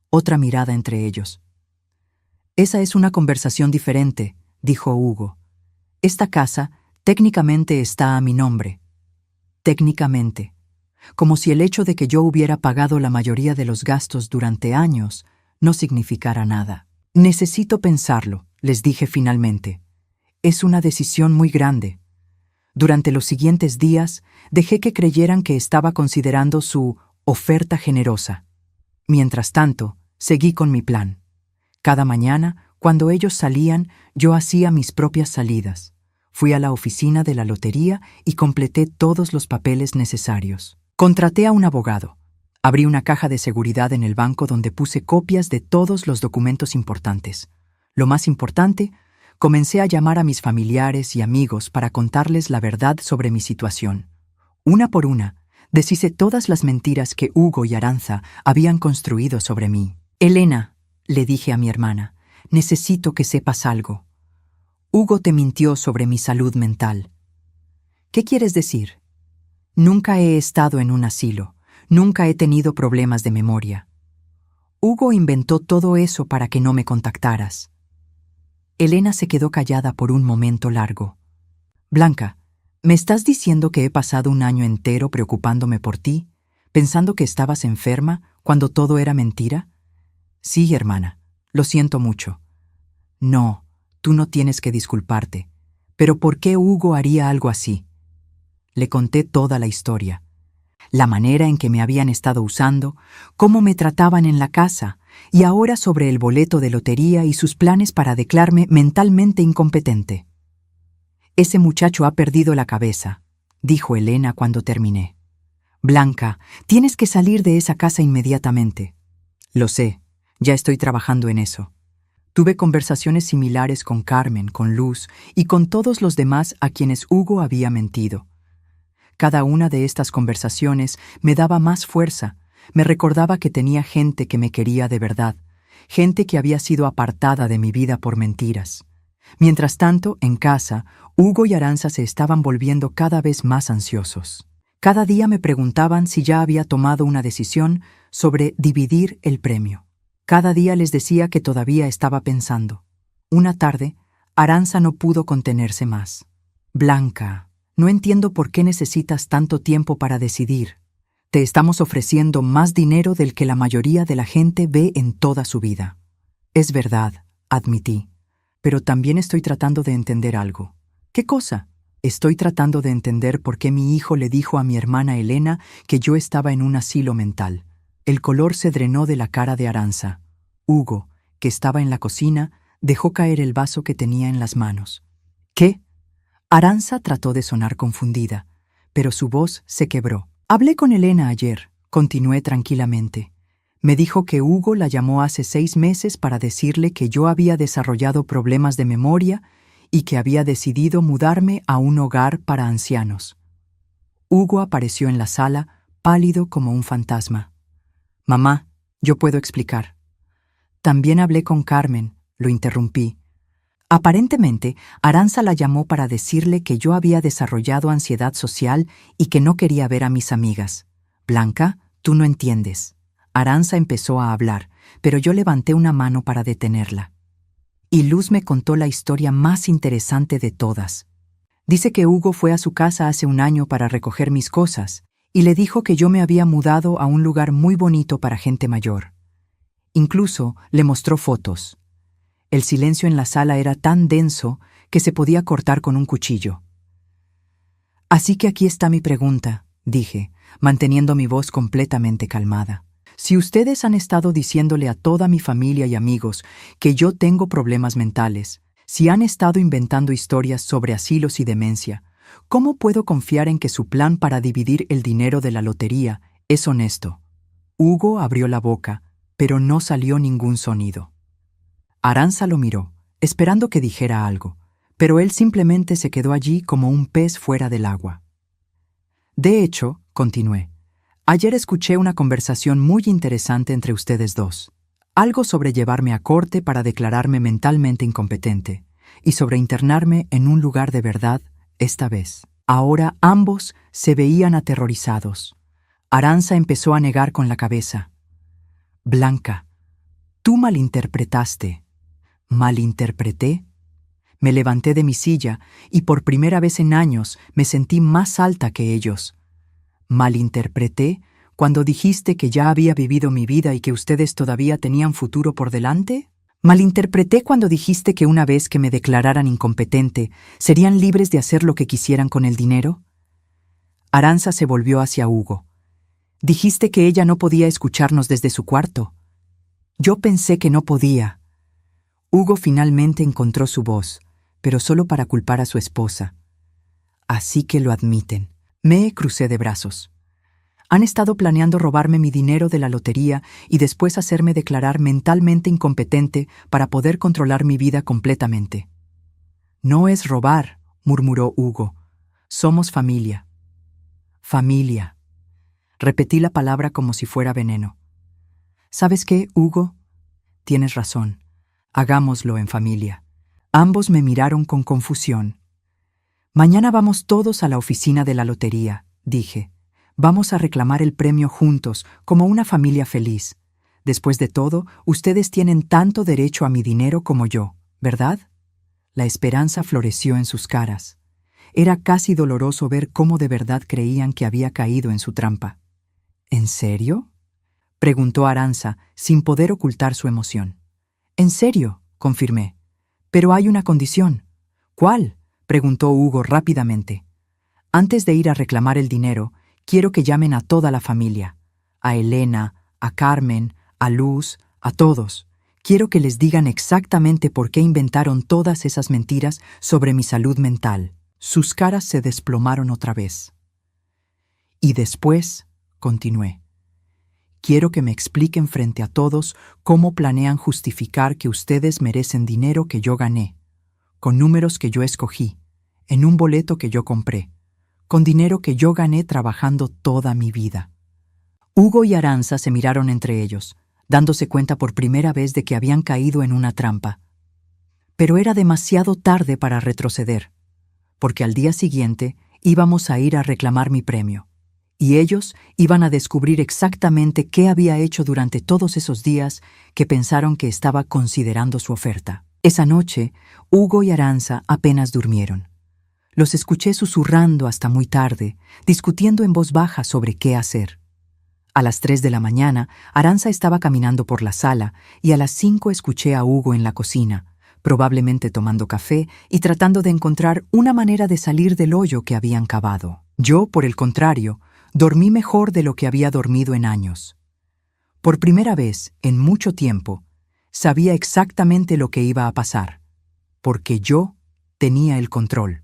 Otra mirada entre ellos. Esa es una conversación diferente, dijo Hugo. Esta casa técnicamente está a mi nombre. Técnicamente. Como si el hecho de que yo hubiera pagado la mayoría de los gastos durante años no significara nada. Necesito pensarlo, les dije finalmente. Es una decisión muy grande. Durante los siguientes días, dejé que creyeran que estaba considerando su oferta generosa. Mientras tanto, seguí con mi plan. Cada mañana, cuando ellos salían, yo hacía mis propias salidas. Fui a la oficina de la lotería y completé todos los papeles necesarios. Contraté a un abogado. Abrí una caja de seguridad en el banco donde puse copias de todos los documentos importantes. Lo más importante, comencé a llamar a mis familiares y amigos para contarles la verdad sobre mi situación. Una por una, deshice todas las mentiras que Hugo y Arantxa habían construido sobre mí. Elena, le dije a mi hermana, necesito que sepas algo. Hugo te mintió sobre mi salud mental. ¿Qué quieres decir? Nunca he estado en un asilo. Nunca he tenido problemas de memoria. Hugo inventó todo eso para que no me contactaras. Elena se quedó callada por un momento largo. Blanca, ¿me estás diciendo que he pasado un año entero preocupándome por ti, pensando que estabas enferma cuando todo era mentira? Sí, hermana, lo siento mucho. No, tú no tienes que disculparte. Pero ¿por qué Hugo haría algo así? Le conté toda la historia. La manera en que me habían estado usando, cómo me trataban en la casa, y ahora sobre el boleto de lotería y sus planes para declararme mentalmente incompetente. Ese muchacho ha perdido la cabeza, dijo Elena cuando terminé. Blanca, tienes que salir de esa casa inmediatamente. Lo sé, ya estoy trabajando en eso. Tuve conversaciones similares con Carmen, con Luz y con todos los demás a quienes Hugo había mentido. Cada una de estas conversaciones me daba más fuerza, me recordaba que tenía gente que me quería de verdad, gente que había sido apartada de mi vida por mentiras. Mientras tanto, en casa, Hugo y Arantxa se estaban volviendo cada vez más ansiosos. Cada día me preguntaban si ya había tomado una decisión sobre dividir el premio. Cada día les decía que todavía estaba pensando. Una tarde, Arantxa no pudo contenerse más. Blanca, no entiendo por qué necesitas tanto tiempo para decidir. Te estamos ofreciendo más dinero del que la mayoría de la gente ve en toda su vida. Es verdad, admití, pero también estoy tratando de entender algo. ¿Qué cosa? Estoy tratando de entender por qué mi hijo le dijo a mi hermana Elena que yo estaba en un asilo mental. El color se drenó de la cara de Arantxa. Hugo, que estaba en la cocina, dejó caer el vaso que tenía en las manos. ¿Qué? Arantxa trató de sonar confundida, pero su voz se quebró. Hablé con Elena ayer, continué tranquilamente. Me dijo que Hugo la llamó hace 6 meses para decirle que yo había desarrollado problemas de memoria y que había decidido mudarme a un hogar para ancianos. Hugo apareció en la sala, pálido como un fantasma. Mamá, yo puedo explicar. También hablé con Carmen, lo interrumpí. Aparentemente, Arantxa la llamó para decirle que yo había desarrollado ansiedad social y que no quería ver a mis amigas. Blanca, tú no entiendes. Arantxa empezó a hablar, pero yo levanté una mano para detenerla. Y Luz me contó la historia más interesante de todas. Dice que Hugo fue a su casa hace un año para recoger mis cosas y le dijo que yo me había mudado a un lugar muy bonito para gente mayor. Incluso le mostró fotos. El silencio en la sala era tan denso que se podía cortar con un cuchillo. Así que aquí está mi pregunta, dije, manteniendo mi voz completamente calmada. Si ustedes han estado diciéndole a toda mi familia y amigos que yo tengo problemas mentales, si han estado inventando historias sobre asilos y demencia, ¿cómo puedo confiar en que su plan para dividir el dinero de la lotería es honesto? Hugo abrió la boca, pero no salió ningún sonido. Arantxa lo miró, esperando que dijera algo, pero él simplemente se quedó allí como un pez fuera del agua. De hecho, continué, ayer escuché una conversación muy interesante entre ustedes dos. Algo sobre llevarme a corte para declararme mentalmente incompetente, y sobre internarme en un lugar de verdad, esta vez. Ahora ambos se veían aterrorizados. Arantxa empezó a negar con la cabeza. Blanca, tú malinterpretaste. ¿Malinterpreté? Me levanté de mi silla y por primera vez en años me sentí más alta que ellos. ¿Malinterpreté cuando dijiste que ya había vivido mi vida y que ustedes todavía tenían futuro por delante? ¿Malinterpreté cuando dijiste que una vez que me declararan incompetente, serían libres de hacer lo que quisieran con el dinero? Arantxa se volvió hacia Hugo. Dijiste que ella no podía escucharnos desde su cuarto. Yo pensé que no podía. Hugo finalmente encontró su voz, pero solo para culpar a su esposa. Así que lo admiten. Me crucé de brazos. Han estado planeando robarme mi dinero de la lotería y después hacerme declarar mentalmente incompetente para poder controlar mi vida completamente. No es robar, murmuró Hugo. Somos familia. Familia. Repetí la palabra como si fuera veneno. ¿Sabes qué, Hugo? Tienes razón. Hagámoslo en familia. Ambos me miraron con confusión. Mañana vamos todos a la oficina de la lotería, dije. Vamos a reclamar el premio juntos, como una familia feliz. Después de todo, ustedes tienen tanto derecho a mi dinero como yo, ¿verdad? La esperanza floreció en sus caras. Era casi doloroso ver cómo de verdad creían que había caído en su trampa. ¿En serio?, preguntó Arantxa, sin poder ocultar su emoción. «En serio», confirmé. «Pero hay una condición». «¿Cuál?», preguntó Hugo rápidamente. «Antes de ir a reclamar el dinero, quiero que llamen a toda la familia. A Elena, a Carmen, a Luz, a todos. Quiero que les digan exactamente por qué inventaron todas esas mentiras sobre mi salud mental». Sus caras se desplomaron otra vez. «Y después», continué, «quiero que me expliquen frente a todos cómo planean justificar que ustedes merecen dinero que yo gané, con números que yo escogí, en un boleto que yo compré, con dinero que yo gané trabajando toda mi vida». Hugo y Arantxa se miraron entre ellos, dándose cuenta por primera vez de que habían caído en una trampa. Pero era demasiado tarde para retroceder, porque al día siguiente íbamos a ir a reclamar mi premio, y ellos iban a descubrir exactamente qué había hecho durante todos esos días que pensaron que estaba considerando su oferta. Esa noche, Hugo y Arantxa apenas durmieron. Los escuché susurrando hasta muy tarde, discutiendo en voz baja sobre qué hacer. A las 3 de la mañana, Arantxa estaba caminando por la sala y a las 5 escuché a Hugo en la cocina, probablemente tomando café y tratando de encontrar una manera de salir del hoyo que habían cavado. Yo, por el contrario, dormí mejor de lo que había dormido en años. Por primera vez, en mucho tiempo, sabía exactamente lo que iba a pasar, porque yo tenía el control.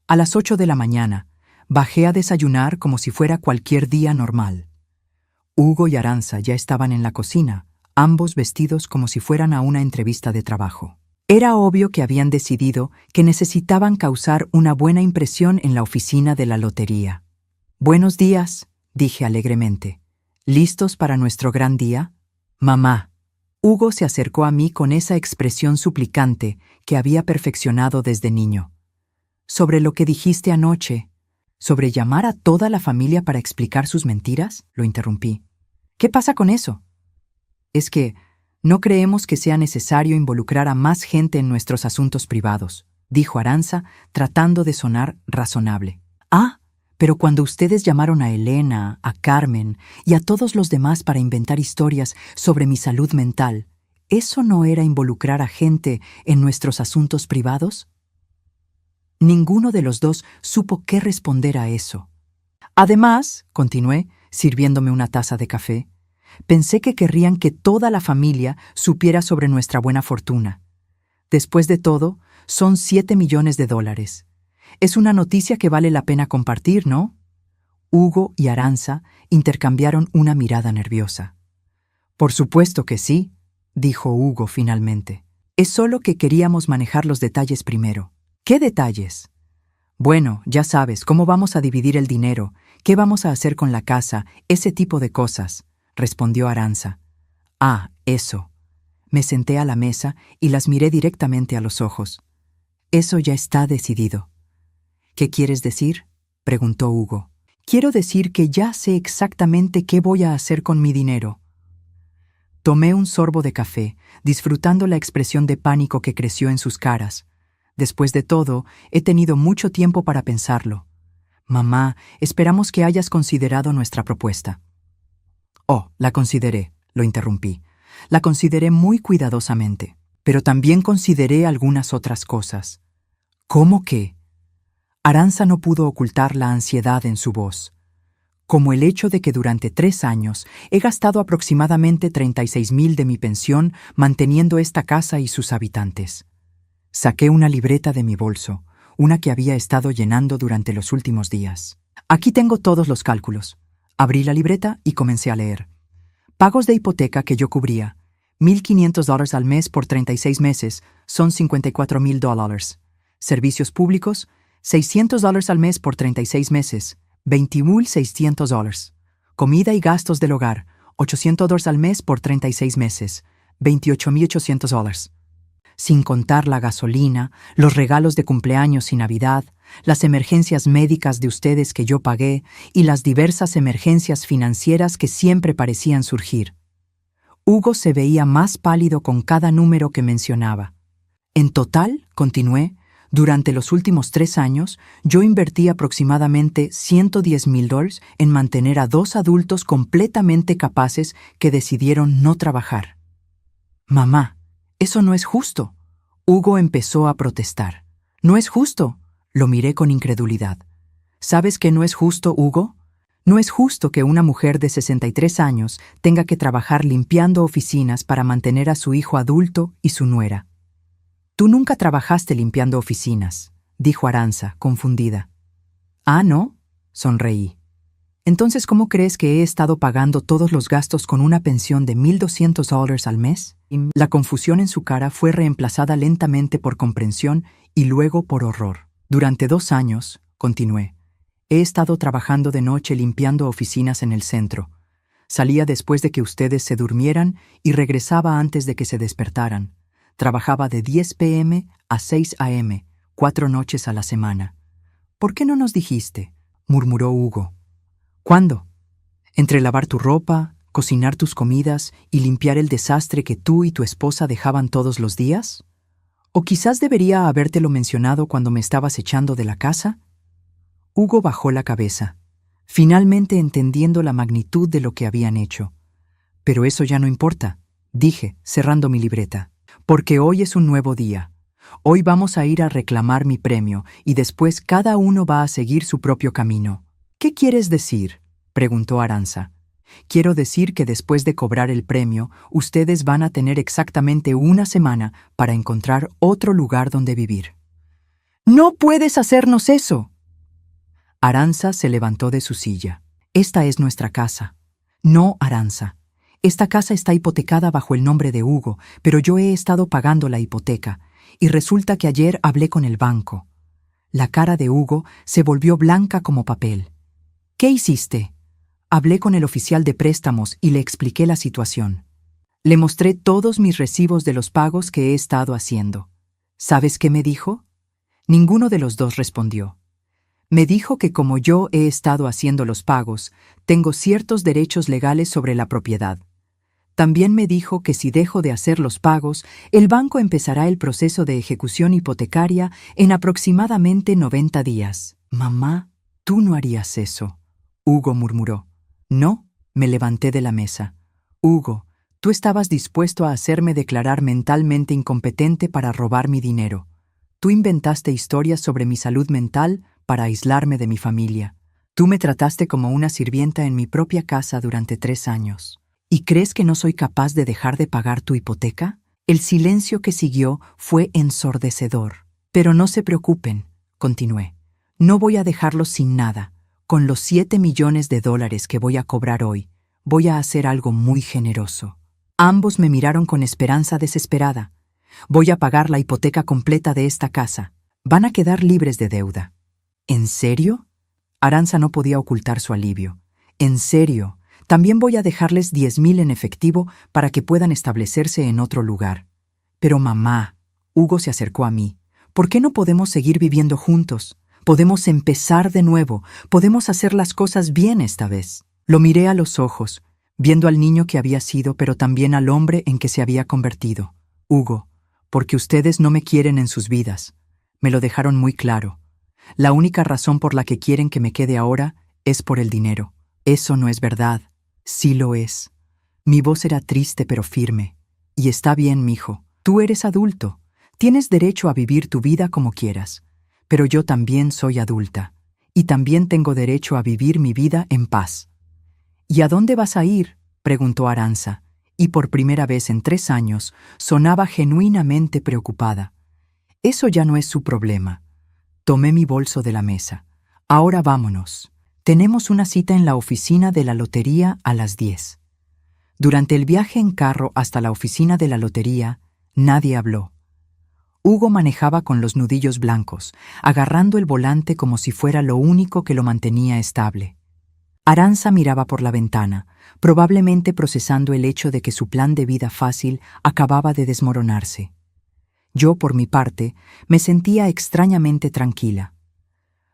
A las 8 de la mañana, bajé a desayunar como si fuera cualquier día normal. Hugo y Arantxa ya estaban en la cocina, ambos vestidos como si fueran a una entrevista de trabajo. Era obvio que habían decidido que necesitaban causar una buena impresión en la oficina de la lotería. «Buenos días», dije alegremente. «¿Listos para nuestro gran día?» «Mamá». Hugo se acercó a mí con esa expresión suplicante que había perfeccionado desde niño. «¿Sobre lo que dijiste anoche? ¿Sobre llamar a toda la familia para explicar sus mentiras?», lo interrumpí. «¿Qué pasa con eso?» «Es que no creemos que sea necesario involucrar a más gente en nuestros asuntos privados», dijo Arantxa, tratando de sonar razonable. «Ah, pero cuando ustedes llamaron a Elena, a Carmen y a todos los demás para inventar historias sobre mi salud mental, ¿eso no era involucrar a gente en nuestros asuntos privados?» Ninguno de los dos supo qué responder a eso. «Además», continué, sirviéndome una taza de café, Pensé que querrían que toda la familia supiera sobre nuestra buena fortuna. Después de todo, son 7 millones de dólares. Es una noticia que vale la pena compartir, ¿no? Hugo y Aranza intercambiaron una mirada nerviosa. Por supuesto que sí, dijo Hugo finalmente. Es solo que queríamos manejar los detalles primero. ¿Qué detalles? Bueno, ya sabes, cómo vamos a dividir el dinero, qué vamos a hacer con la casa, ese tipo de cosas, respondió Aranza. Ah, eso. Me senté a la mesa y las miré directamente a los ojos. Eso ya está decidido. ¿Qué quieres decir?, preguntó Hugo. Quiero decir que ya sé exactamente qué voy a hacer con mi dinero. Tomé un sorbo de café, disfrutando la expresión de pánico que creció en sus caras. Después de todo, he tenido mucho tiempo para pensarlo. Mamá, esperamos que hayas considerado nuestra propuesta. Oh, la consideré, lo interrumpí. La consideré muy cuidadosamente, pero también consideré algunas otras cosas. ¿Cómo qué? Aranza no pudo ocultar la ansiedad en su voz, como el hecho de que durante 3 años he gastado aproximadamente 36,000 de mi pensión manteniendo esta casa y sus habitantes. Saqué una libreta de mi bolso, una que había estado llenando durante los últimos días. Aquí tengo todos los cálculos. Abrí la libreta y comencé a leer. Pagos de hipoteca que yo cubría. $1,500 al mes por 36 meses son $54,000. Servicios públicos, $600 al mes por 36 meses, $20,600. Comida y gastos del hogar, $800 al mes por 36 meses, $28,800. Sin contar la gasolina, los regalos de cumpleaños y Navidad, las emergencias médicas de ustedes que yo pagué y las diversas emergencias financieras que siempre parecían surgir. Hugo se veía más pálido con cada número que mencionaba. En total, continué, durante los últimos 3 años, yo invertí aproximadamente $110,000 en mantener a 2 adultos completamente capaces que decidieron no trabajar. Mamá, eso no es justo. Hugo empezó a protestar. No es justo. Lo miré con incredulidad. ¿Sabes qué no es justo, Hugo? No es justo que una mujer de 63 años tenga que trabajar limpiando oficinas para mantener a su hijo adulto y su nuera. Tú nunca trabajaste limpiando oficinas, dijo Aranza, confundida. Ah, ¿no? Sonreí. Entonces, ¿cómo crees que he estado pagando todos los gastos con una pensión de $1,200 al mes? La confusión en su cara fue reemplazada lentamente por comprensión y luego por horror. Durante 2 años, continué, he estado trabajando de noche limpiando oficinas en el centro. Salía después de que ustedes se durmieran y regresaba antes de que se despertaran. Trabajaba de 10 p.m. a 6 a.m., 4 noches a la semana. ¿Por qué no nos dijiste?, murmuró Hugo. ¿Cuándo? Entre lavar tu ropa, cocinar tus comidas y limpiar el desastre que tú y tu esposa dejaban todos los días? ¿O quizás debería habértelo mencionado cuando me estabas echando de la casa? Hugo bajó la cabeza, finalmente entendiendo la magnitud de lo que habían hecho. Pero eso ya no importa, dije, cerrando mi libreta, porque hoy es un nuevo día. Hoy vamos a ir a reclamar mi premio y después cada uno va a seguir su propio camino. ¿Qué quieres decir?, preguntó Aranza. Quiero decir que después de cobrar el premio, ustedes van a tener exactamente 1 semana para encontrar otro lugar donde vivir. ¡No puedes hacernos eso! Aranza se levantó de su silla. Esta es nuestra casa. No, Aranza. Esta casa está hipotecada bajo el nombre de Hugo, pero yo he estado pagando la hipoteca, y resulta que ayer hablé con el banco. La cara de Hugo se volvió blanca como papel. ¿Qué hiciste? Hablé con el oficial de préstamos y le expliqué la situación. Le mostré todos mis recibos de los pagos que he estado haciendo. ¿Sabes qué me dijo? Ninguno de los dos respondió. Me dijo que como yo he estado haciendo los pagos, tengo ciertos derechos legales sobre la propiedad. También me dijo que si dejo de hacer los pagos, el banco empezará el proceso de ejecución hipotecaria en aproximadamente 90 días. Mamá, tú no harías eso, Hugo murmuró. No, me levanté de la mesa. Hugo, tú estabas dispuesto a hacerme declarar mentalmente incompetente para robar mi dinero. Tú inventaste historias sobre mi salud mental para aislarme de mi familia. Tú me trataste como una sirvienta en mi propia casa durante 3 años. ¿Y crees que no soy capaz de dejar de pagar tu hipoteca? El silencio que siguió fue ensordecedor. Pero no se preocupen, continué. No voy a dejarlos sin nada. Con los 7 millones de dólares que voy a cobrar hoy, voy a hacer algo muy generoso. Ambos me miraron con esperanza desesperada. Voy a pagar la hipoteca completa de esta casa. Van a quedar libres de deuda. ¿En serio? Arantxa no podía ocultar su alivio. ¿En serio? También voy a dejarles 10,000 en efectivo para que puedan establecerse en otro lugar. Pero mamá, Hugo se acercó a mí. ¿Por qué no podemos seguir viviendo juntos? Podemos empezar de nuevo. Podemos hacer las cosas bien esta vez. Lo miré a los ojos, viendo al niño que había sido, pero también al hombre en que se había convertido. Hugo, porque ustedes no me quieren en sus vidas. Me lo dejaron muy claro. La única razón por la que quieren que me quede ahora es por el dinero. Eso no es verdad. Sí lo es. Mi voz era triste pero firme. Y está bien, mijo. Tú eres adulto. Tienes derecho a vivir tu vida como quieras. Pero yo también soy adulta. Y también tengo derecho a vivir mi vida en paz. ¿Y a dónde vas a ir?, preguntó Arantxa, y por primera vez en 3 años sonaba genuinamente preocupada. Eso ya no es su problema. Tomé mi bolso de la mesa. Ahora vámonos. Tenemos una cita en la oficina de la lotería a las 10. Durante el viaje en carro hasta la oficina de la lotería, nadie habló. Hugo manejaba con los nudillos blancos, agarrando el volante como si fuera lo único que lo mantenía estable. Arantxa miraba por la ventana, probablemente procesando el hecho de que su plan de vida fácil acababa de desmoronarse. Yo, por mi parte, me sentía extrañamente tranquila.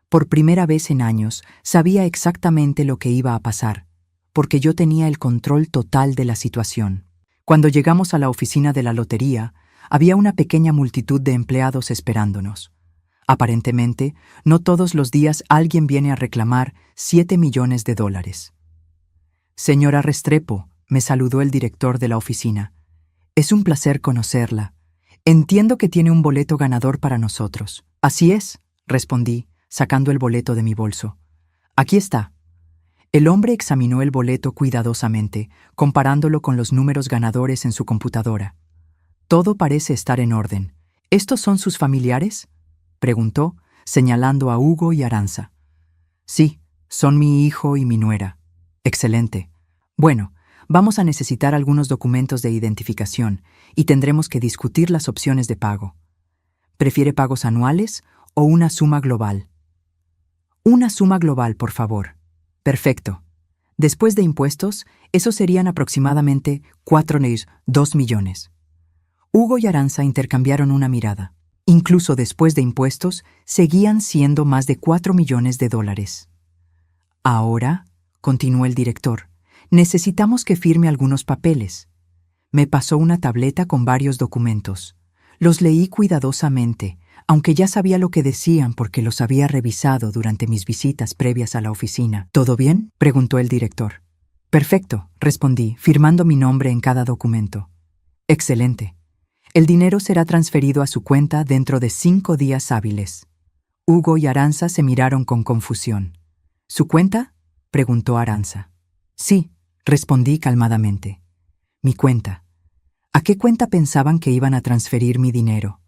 Por primera vez en años, sabía exactamente lo que iba a pasar, porque yo tenía el control total de la situación. Cuando llegamos a la oficina de la lotería, había una pequeña multitud de empleados esperándonos. Aparentemente, no todos los días alguien viene a reclamar 7 millones de dólares. Señora Restrepo, me saludó el director de la oficina. Es un placer conocerla. Entiendo que tiene un boleto ganador para nosotros. Así es, respondí, sacando el boleto de mi bolso. Aquí está. El hombre examinó el boleto cuidadosamente, comparándolo con los números ganadores en su computadora. Todo parece estar en orden. ¿Estos son sus familiares?, preguntó, señalando a Hugo y Arantxa. Sí, son mi hijo y mi nuera. Excelente. Bueno, vamos a necesitar algunos documentos de identificación y tendremos que discutir las opciones de pago. ¿Prefiere pagos anuales o una suma global? Una suma global, por favor. Perfecto. Después de impuestos, eso serían aproximadamente 2 millones. Hugo y Arantxa intercambiaron una mirada. Incluso después de impuestos, seguían siendo más de 4 millones de dólares. Ahora, continuó el director, necesitamos que firme algunos papeles. Me pasó una tableta con varios documentos. Los leí cuidadosamente, aunque ya sabía lo que decían porque los había revisado durante mis visitas previas a la oficina. ¿Todo bien?, preguntó el director. Perfecto, respondí, firmando mi nombre en cada documento. Excelente. El dinero será transferido a su cuenta dentro de 5 días hábiles. Hugo y Arantxa se miraron con confusión. ¿Su cuenta?, preguntó Arantxa. Sí, respondí calmadamente. Mi cuenta. ¿A qué cuenta pensaban que iban a transferir mi dinero?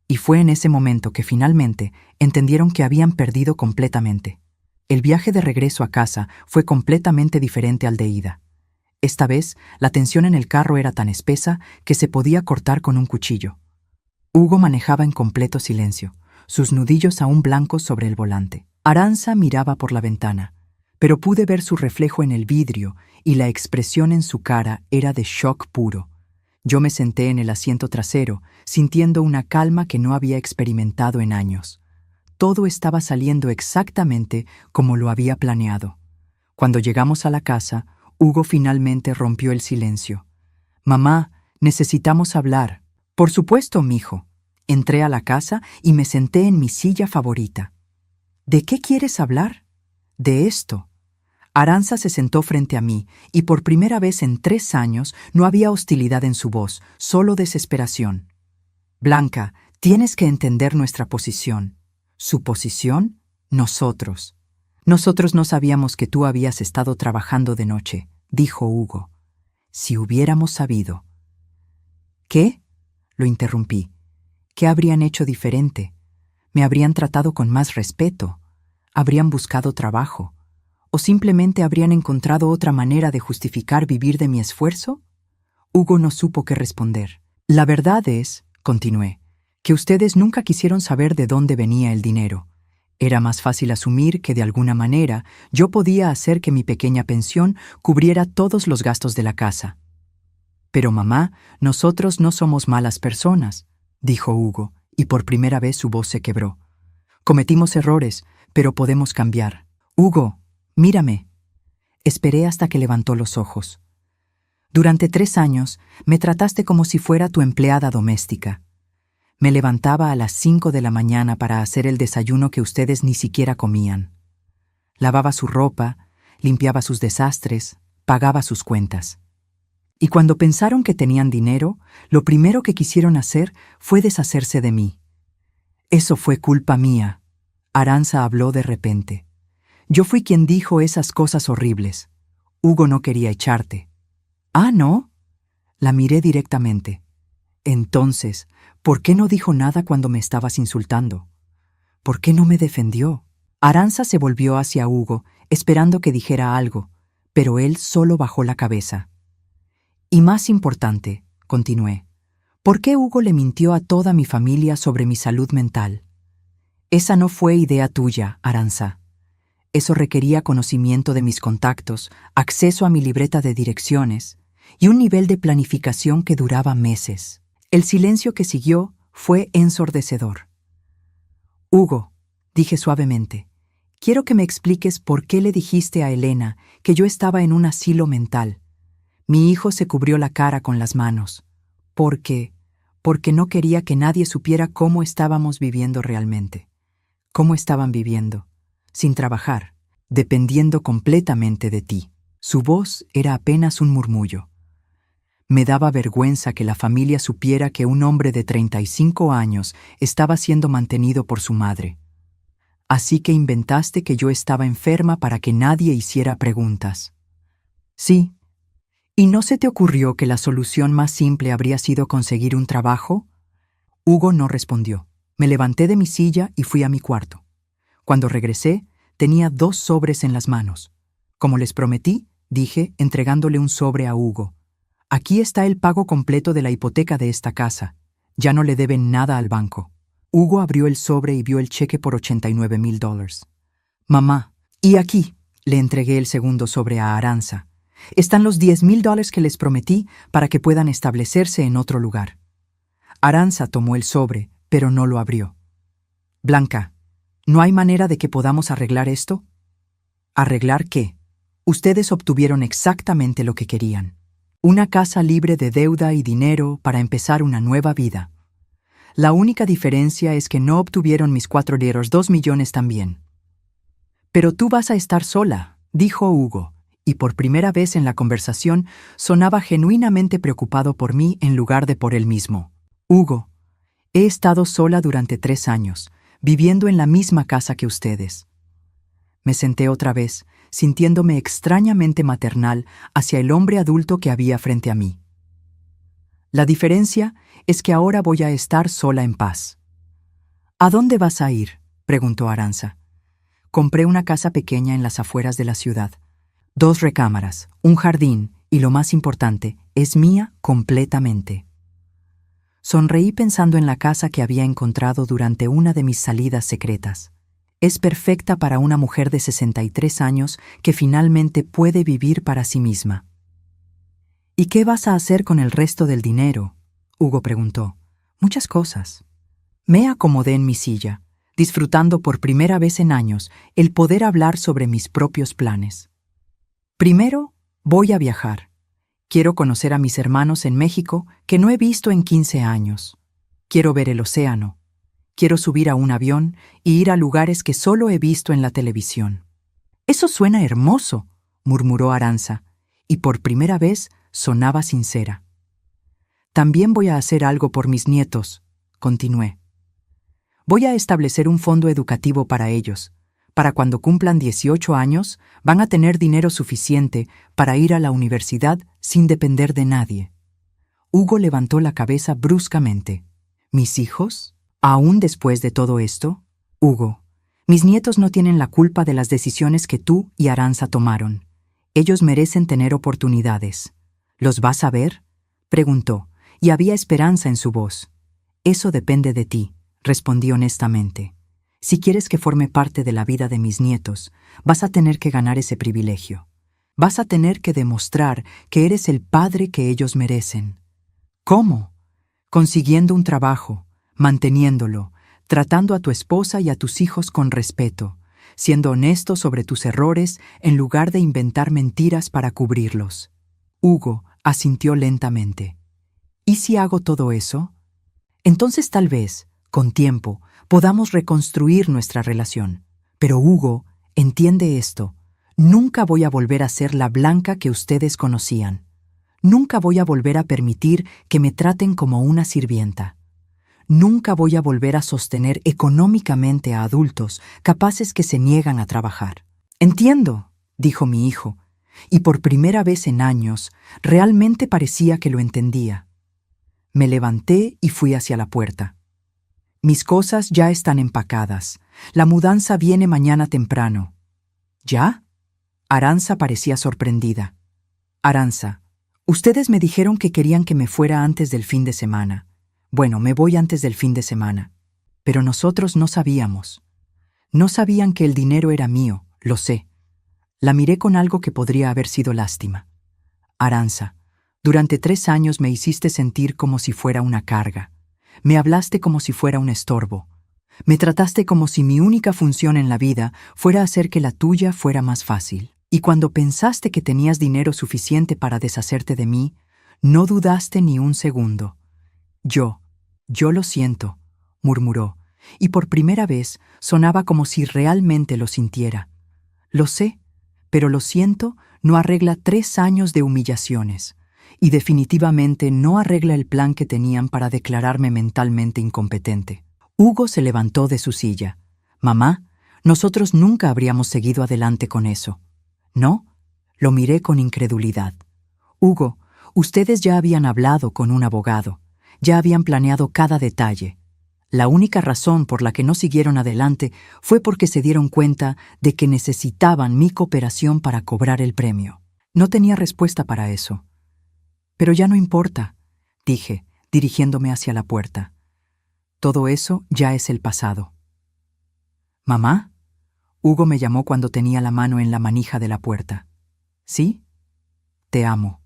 Y fue en ese momento que finalmente entendieron que habían perdido completamente. El viaje de regreso a casa fue completamente diferente al de ida. Esta vez, la tensión en el carro era tan espesa que se podía cortar con un cuchillo. Hugo manejaba en completo silencio, sus nudillos aún blancos sobre el volante. Arantxa miraba por la ventana, pero pude ver su reflejo en el vidrio y la expresión en su cara era de shock puro. Yo me senté en el asiento trasero, sintiendo una calma que no había experimentado en años. Todo estaba saliendo exactamente como lo había planeado. Cuando llegamos a la casa, Hugo finalmente rompió el silencio. «Mamá, necesitamos hablar». «Por supuesto, mijo». Entré a la casa y me senté en mi silla favorita. «¿De qué quieres hablar?» «De esto». Arantxa se sentó frente a mí y por primera vez en 3 años no había hostilidad en su voz, solo desesperación. «Blanca, tienes que entender nuestra posición». «¿Su posición?» «Nosotros». «Nosotros no sabíamos que tú habías estado trabajando de noche», dijo Hugo. Si hubiéramos sabido. ¿Qué? Lo interrumpí. ¿Qué habrían hecho diferente? ¿Me habrían tratado con más respeto? ¿Habrían buscado trabajo? ¿O simplemente habrían encontrado otra manera de justificar vivir de mi esfuerzo? Hugo no supo qué responder. La verdad es, continué, que ustedes nunca quisieron saber de dónde venía el dinero. Era más fácil asumir que de alguna manera yo podía hacer que mi pequeña pensión cubriera todos los gastos de la casa. Pero mamá, nosotros no somos malas personas, dijo Hugo, y por primera vez su voz se quebró. Cometimos errores, pero podemos cambiar. Hugo, mírame. Esperé hasta que levantó los ojos. Durante 3 años me trataste como si fuera tu empleada doméstica. Me levantaba a las 5 de la mañana para hacer el desayuno que ustedes ni siquiera comían. Lavaba su ropa, limpiaba sus desastres, pagaba sus cuentas. Y cuando pensaron que tenían dinero, lo primero que quisieron hacer fue deshacerse de mí. Eso fue culpa mía. Arantxa habló de repente. Yo fui quien dijo esas cosas horribles. Hugo no quería echarte. ¿Ah, no? La miré directamente. Entonces, ¿por qué no dijo nada cuando me estabas insultando? ¿Por qué no me defendió? Arantxa se volvió hacia Hugo, esperando que dijera algo, pero él solo bajó la cabeza. Y más importante, continué, ¿por qué Hugo le mintió a toda mi familia sobre mi salud mental? Esa no fue idea tuya, Arantxa. Eso requería conocimiento de mis contactos, acceso a mi libreta de direcciones y un nivel de planificación que duraba meses. El silencio que siguió fue ensordecedor. Hugo, dije suavemente, quiero que me expliques por qué le dijiste a Elena que yo estaba en un asilo mental. Mi hijo se cubrió la cara con las manos. Porque no quería que nadie supiera cómo estábamos viviendo realmente. Cómo estaban viviendo, sin trabajar, dependiendo completamente de ti. Su voz era apenas un murmullo. Me daba vergüenza que la familia supiera que un hombre de 35 años estaba siendo mantenido por su madre. Así que inventaste que yo estaba enferma para que nadie hiciera preguntas. Sí. ¿Y no se te ocurrió que la solución más simple habría sido conseguir un trabajo? Hugo no respondió. Me levanté de mi silla y fui a mi cuarto. Cuando regresé, tenía 2 sobres en las manos. Como les prometí, dije, entregándole un sobre a Hugo. Aquí está el pago completo de la hipoteca de esta casa. Ya no le deben nada al banco. Hugo abrió el sobre y vio el cheque por $89,000. Mamá, y aquí, le entregué el segundo sobre a Arantxa. Están los $10,000 que les prometí para que puedan establecerse en otro lugar. Arantxa tomó el sobre, pero no lo abrió. Blanca, ¿no hay manera de que podamos arreglar esto? ¿Arreglar qué? Ustedes obtuvieron exactamente lo que querían. Una casa libre de deuda y dinero para empezar una nueva vida. La única diferencia es que no obtuvieron mis 2 millones también. Pero tú vas a estar sola, dijo Hugo, y por primera vez en la conversación sonaba genuinamente preocupado por mí en lugar de por él mismo. Hugo, he estado sola durante 3 años, viviendo en la misma casa que ustedes. Me senté otra vez, sintiéndome extrañamente maternal hacia el hombre adulto que había frente a mí. La diferencia es que ahora voy a estar sola en paz. ¿A dónde vas a ir?, preguntó Arantxa. Compré una casa pequeña en las afueras de la ciudad. 2 recámaras, un jardín y, lo más importante, es mía completamente. Sonreí pensando en la casa que había encontrado durante una de mis salidas secretas. Es perfecta para una mujer de 63 años que finalmente puede vivir para sí misma. ¿Y qué vas a hacer con el resto del dinero?, Hugo preguntó. Muchas cosas. Me acomodé en mi silla, disfrutando por primera vez en años el poder hablar sobre mis propios planes. Primero, voy a viajar. Quiero conocer a mis hermanos en México que no he visto en 15 años. Quiero ver el océano. Quiero subir a un avión y ir a lugares que solo he visto en la televisión. Eso suena hermoso, murmuró Arantxa, y por primera vez sonaba sincera. También voy a hacer algo por mis nietos, continué. Voy a establecer un fondo educativo para ellos, Para cuando cumplan 18 años, van a tener dinero suficiente para ir a la universidad sin depender de nadie. Hugo levantó la cabeza bruscamente. ¿Mis hijos? ¿Aún después de todo esto? Hugo, mis nietos no tienen la culpa de las decisiones que tú y Aranza tomaron. Ellos merecen tener oportunidades. ¿Los vas a ver?, preguntó, y había esperanza en su voz. Eso depende de ti, respondí honestamente. Si quieres que forme parte de la vida de mis nietos, vas a tener que ganar ese privilegio. Vas a tener que demostrar que eres el padre que ellos merecen. ¿Cómo? Consiguiendo un trabajo, manteniéndolo, tratando a tu esposa y a tus hijos con respeto, siendo honesto sobre tus errores en lugar de inventar mentiras para cubrirlos. Hugo asintió lentamente. ¿Y si hago todo eso? Entonces tal vez, con tiempo, podamos reconstruir nuestra relación. Pero Hugo, entiende esto. Nunca voy a volver a ser la Blanca que ustedes conocían. Nunca voy a volver a permitir que me traten como una sirvienta. Nunca voy a volver a sostener económicamente a adultos capaces que se niegan a trabajar. Entiendo, dijo mi hijo, y por primera vez en años realmente parecía que lo entendía. Me levanté y fui hacia la puerta. Mis cosas ya están empacadas. La mudanza viene mañana temprano. ¿Ya? Aranza parecía sorprendida. Aranza, ustedes me dijeron que querían que me fuera antes del fin de semana. Bueno, me voy antes del fin de semana. Pero nosotros no sabíamos. No sabían que el dinero era mío, lo sé. La miré con algo que podría haber sido lástima. Aranza, durante 3 años me hiciste sentir como si fuera una carga. Me hablaste como si fuera un estorbo. Me trataste como si mi única función en la vida fuera hacer que la tuya fuera más fácil. Y cuando pensaste que tenías dinero suficiente para deshacerte de mí, no dudaste ni un segundo. Yo lo siento, murmuró, y por primera vez sonaba como si realmente lo sintiera. Lo sé, pero lo siento no arregla 3 años de humillaciones, y definitivamente no arregla el plan que tenían para declararme mentalmente incompetente. Hugo se levantó de su silla. Mamá, nosotros nunca habríamos seguido adelante con eso. ¿No? Lo miré con incredulidad. Hugo, ustedes ya habían hablado con un abogado. Ya habían planeado cada detalle. La única razón por la que no siguieron adelante fue porque se dieron cuenta de que necesitaban mi cooperación para cobrar el premio. No tenía respuesta para eso. Pero ya no importa, dije, dirigiéndome hacia la puerta. Todo eso ya es el pasado. ¿Mamá? Hugo me llamó cuando tenía la mano en la manija de la puerta. ¿Sí? Te amo.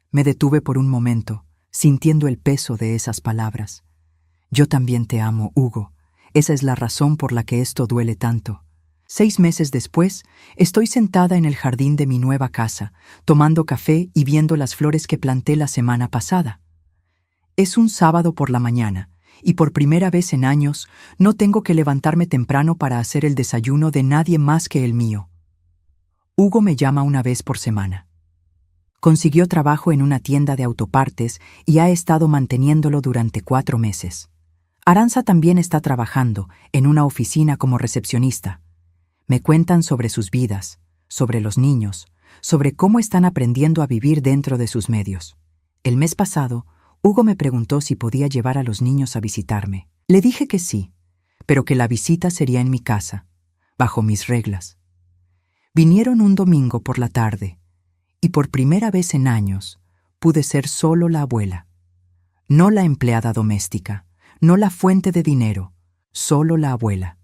Me detuve por un momento, sintiendo el peso de esas palabras. Yo también te amo, Hugo. Esa es la razón por la que esto duele tanto. 6 meses después, estoy sentada en el jardín de mi nueva casa, tomando café y viendo las flores que planté la semana pasada. Es un sábado por la mañana, y por primera vez en años no tengo que levantarme temprano para hacer el desayuno de nadie más que el mío. Hugo me llama una vez por semana. Consiguió trabajo en una tienda de autopartes y ha estado manteniéndolo durante 4 meses. Aranza también está trabajando en una oficina como recepcionista. Me cuentan sobre sus vidas, sobre los niños, sobre cómo están aprendiendo a vivir dentro de sus medios. El mes pasado, Hugo me preguntó si podía llevar a los niños a visitarme. Le dije que sí, pero que la visita sería en mi casa, bajo mis reglas. Vinieron un domingo por la tarde, y por primera vez en años pude ser solo la abuela. No la empleada doméstica, no la fuente de dinero, solo la abuela.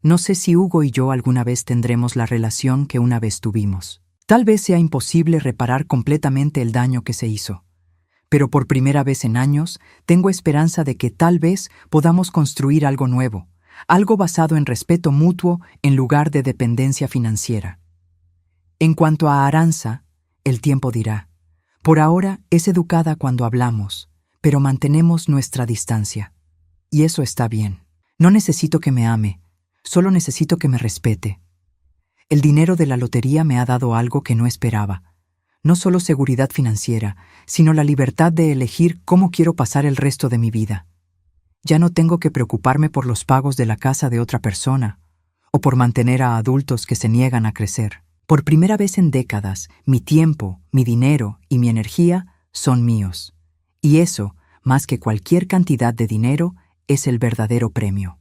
No sé si Hugo y yo alguna vez tendremos la relación que una vez tuvimos. Tal vez sea imposible reparar completamente el daño que se hizo. Pero por primera vez en años tengo esperanza de que tal vez podamos construir algo nuevo, algo basado en respeto mutuo en lugar de dependencia financiera. En cuanto a Aranza, el tiempo dirá. Por ahora es educada cuando hablamos, pero mantenemos nuestra distancia. Y eso está bien. No necesito que me ame, solo necesito que me respete. El dinero de la lotería me ha dado algo que no esperaba. No solo seguridad financiera, sino la libertad de elegir cómo quiero pasar el resto de mi vida. Ya no tengo que preocuparme por los pagos de la casa de otra persona, o por mantener a adultos que se niegan a crecer. Por primera vez en décadas, mi tiempo, mi dinero y mi energía son míos. Y eso, más que cualquier cantidad de dinero, es el verdadero premio.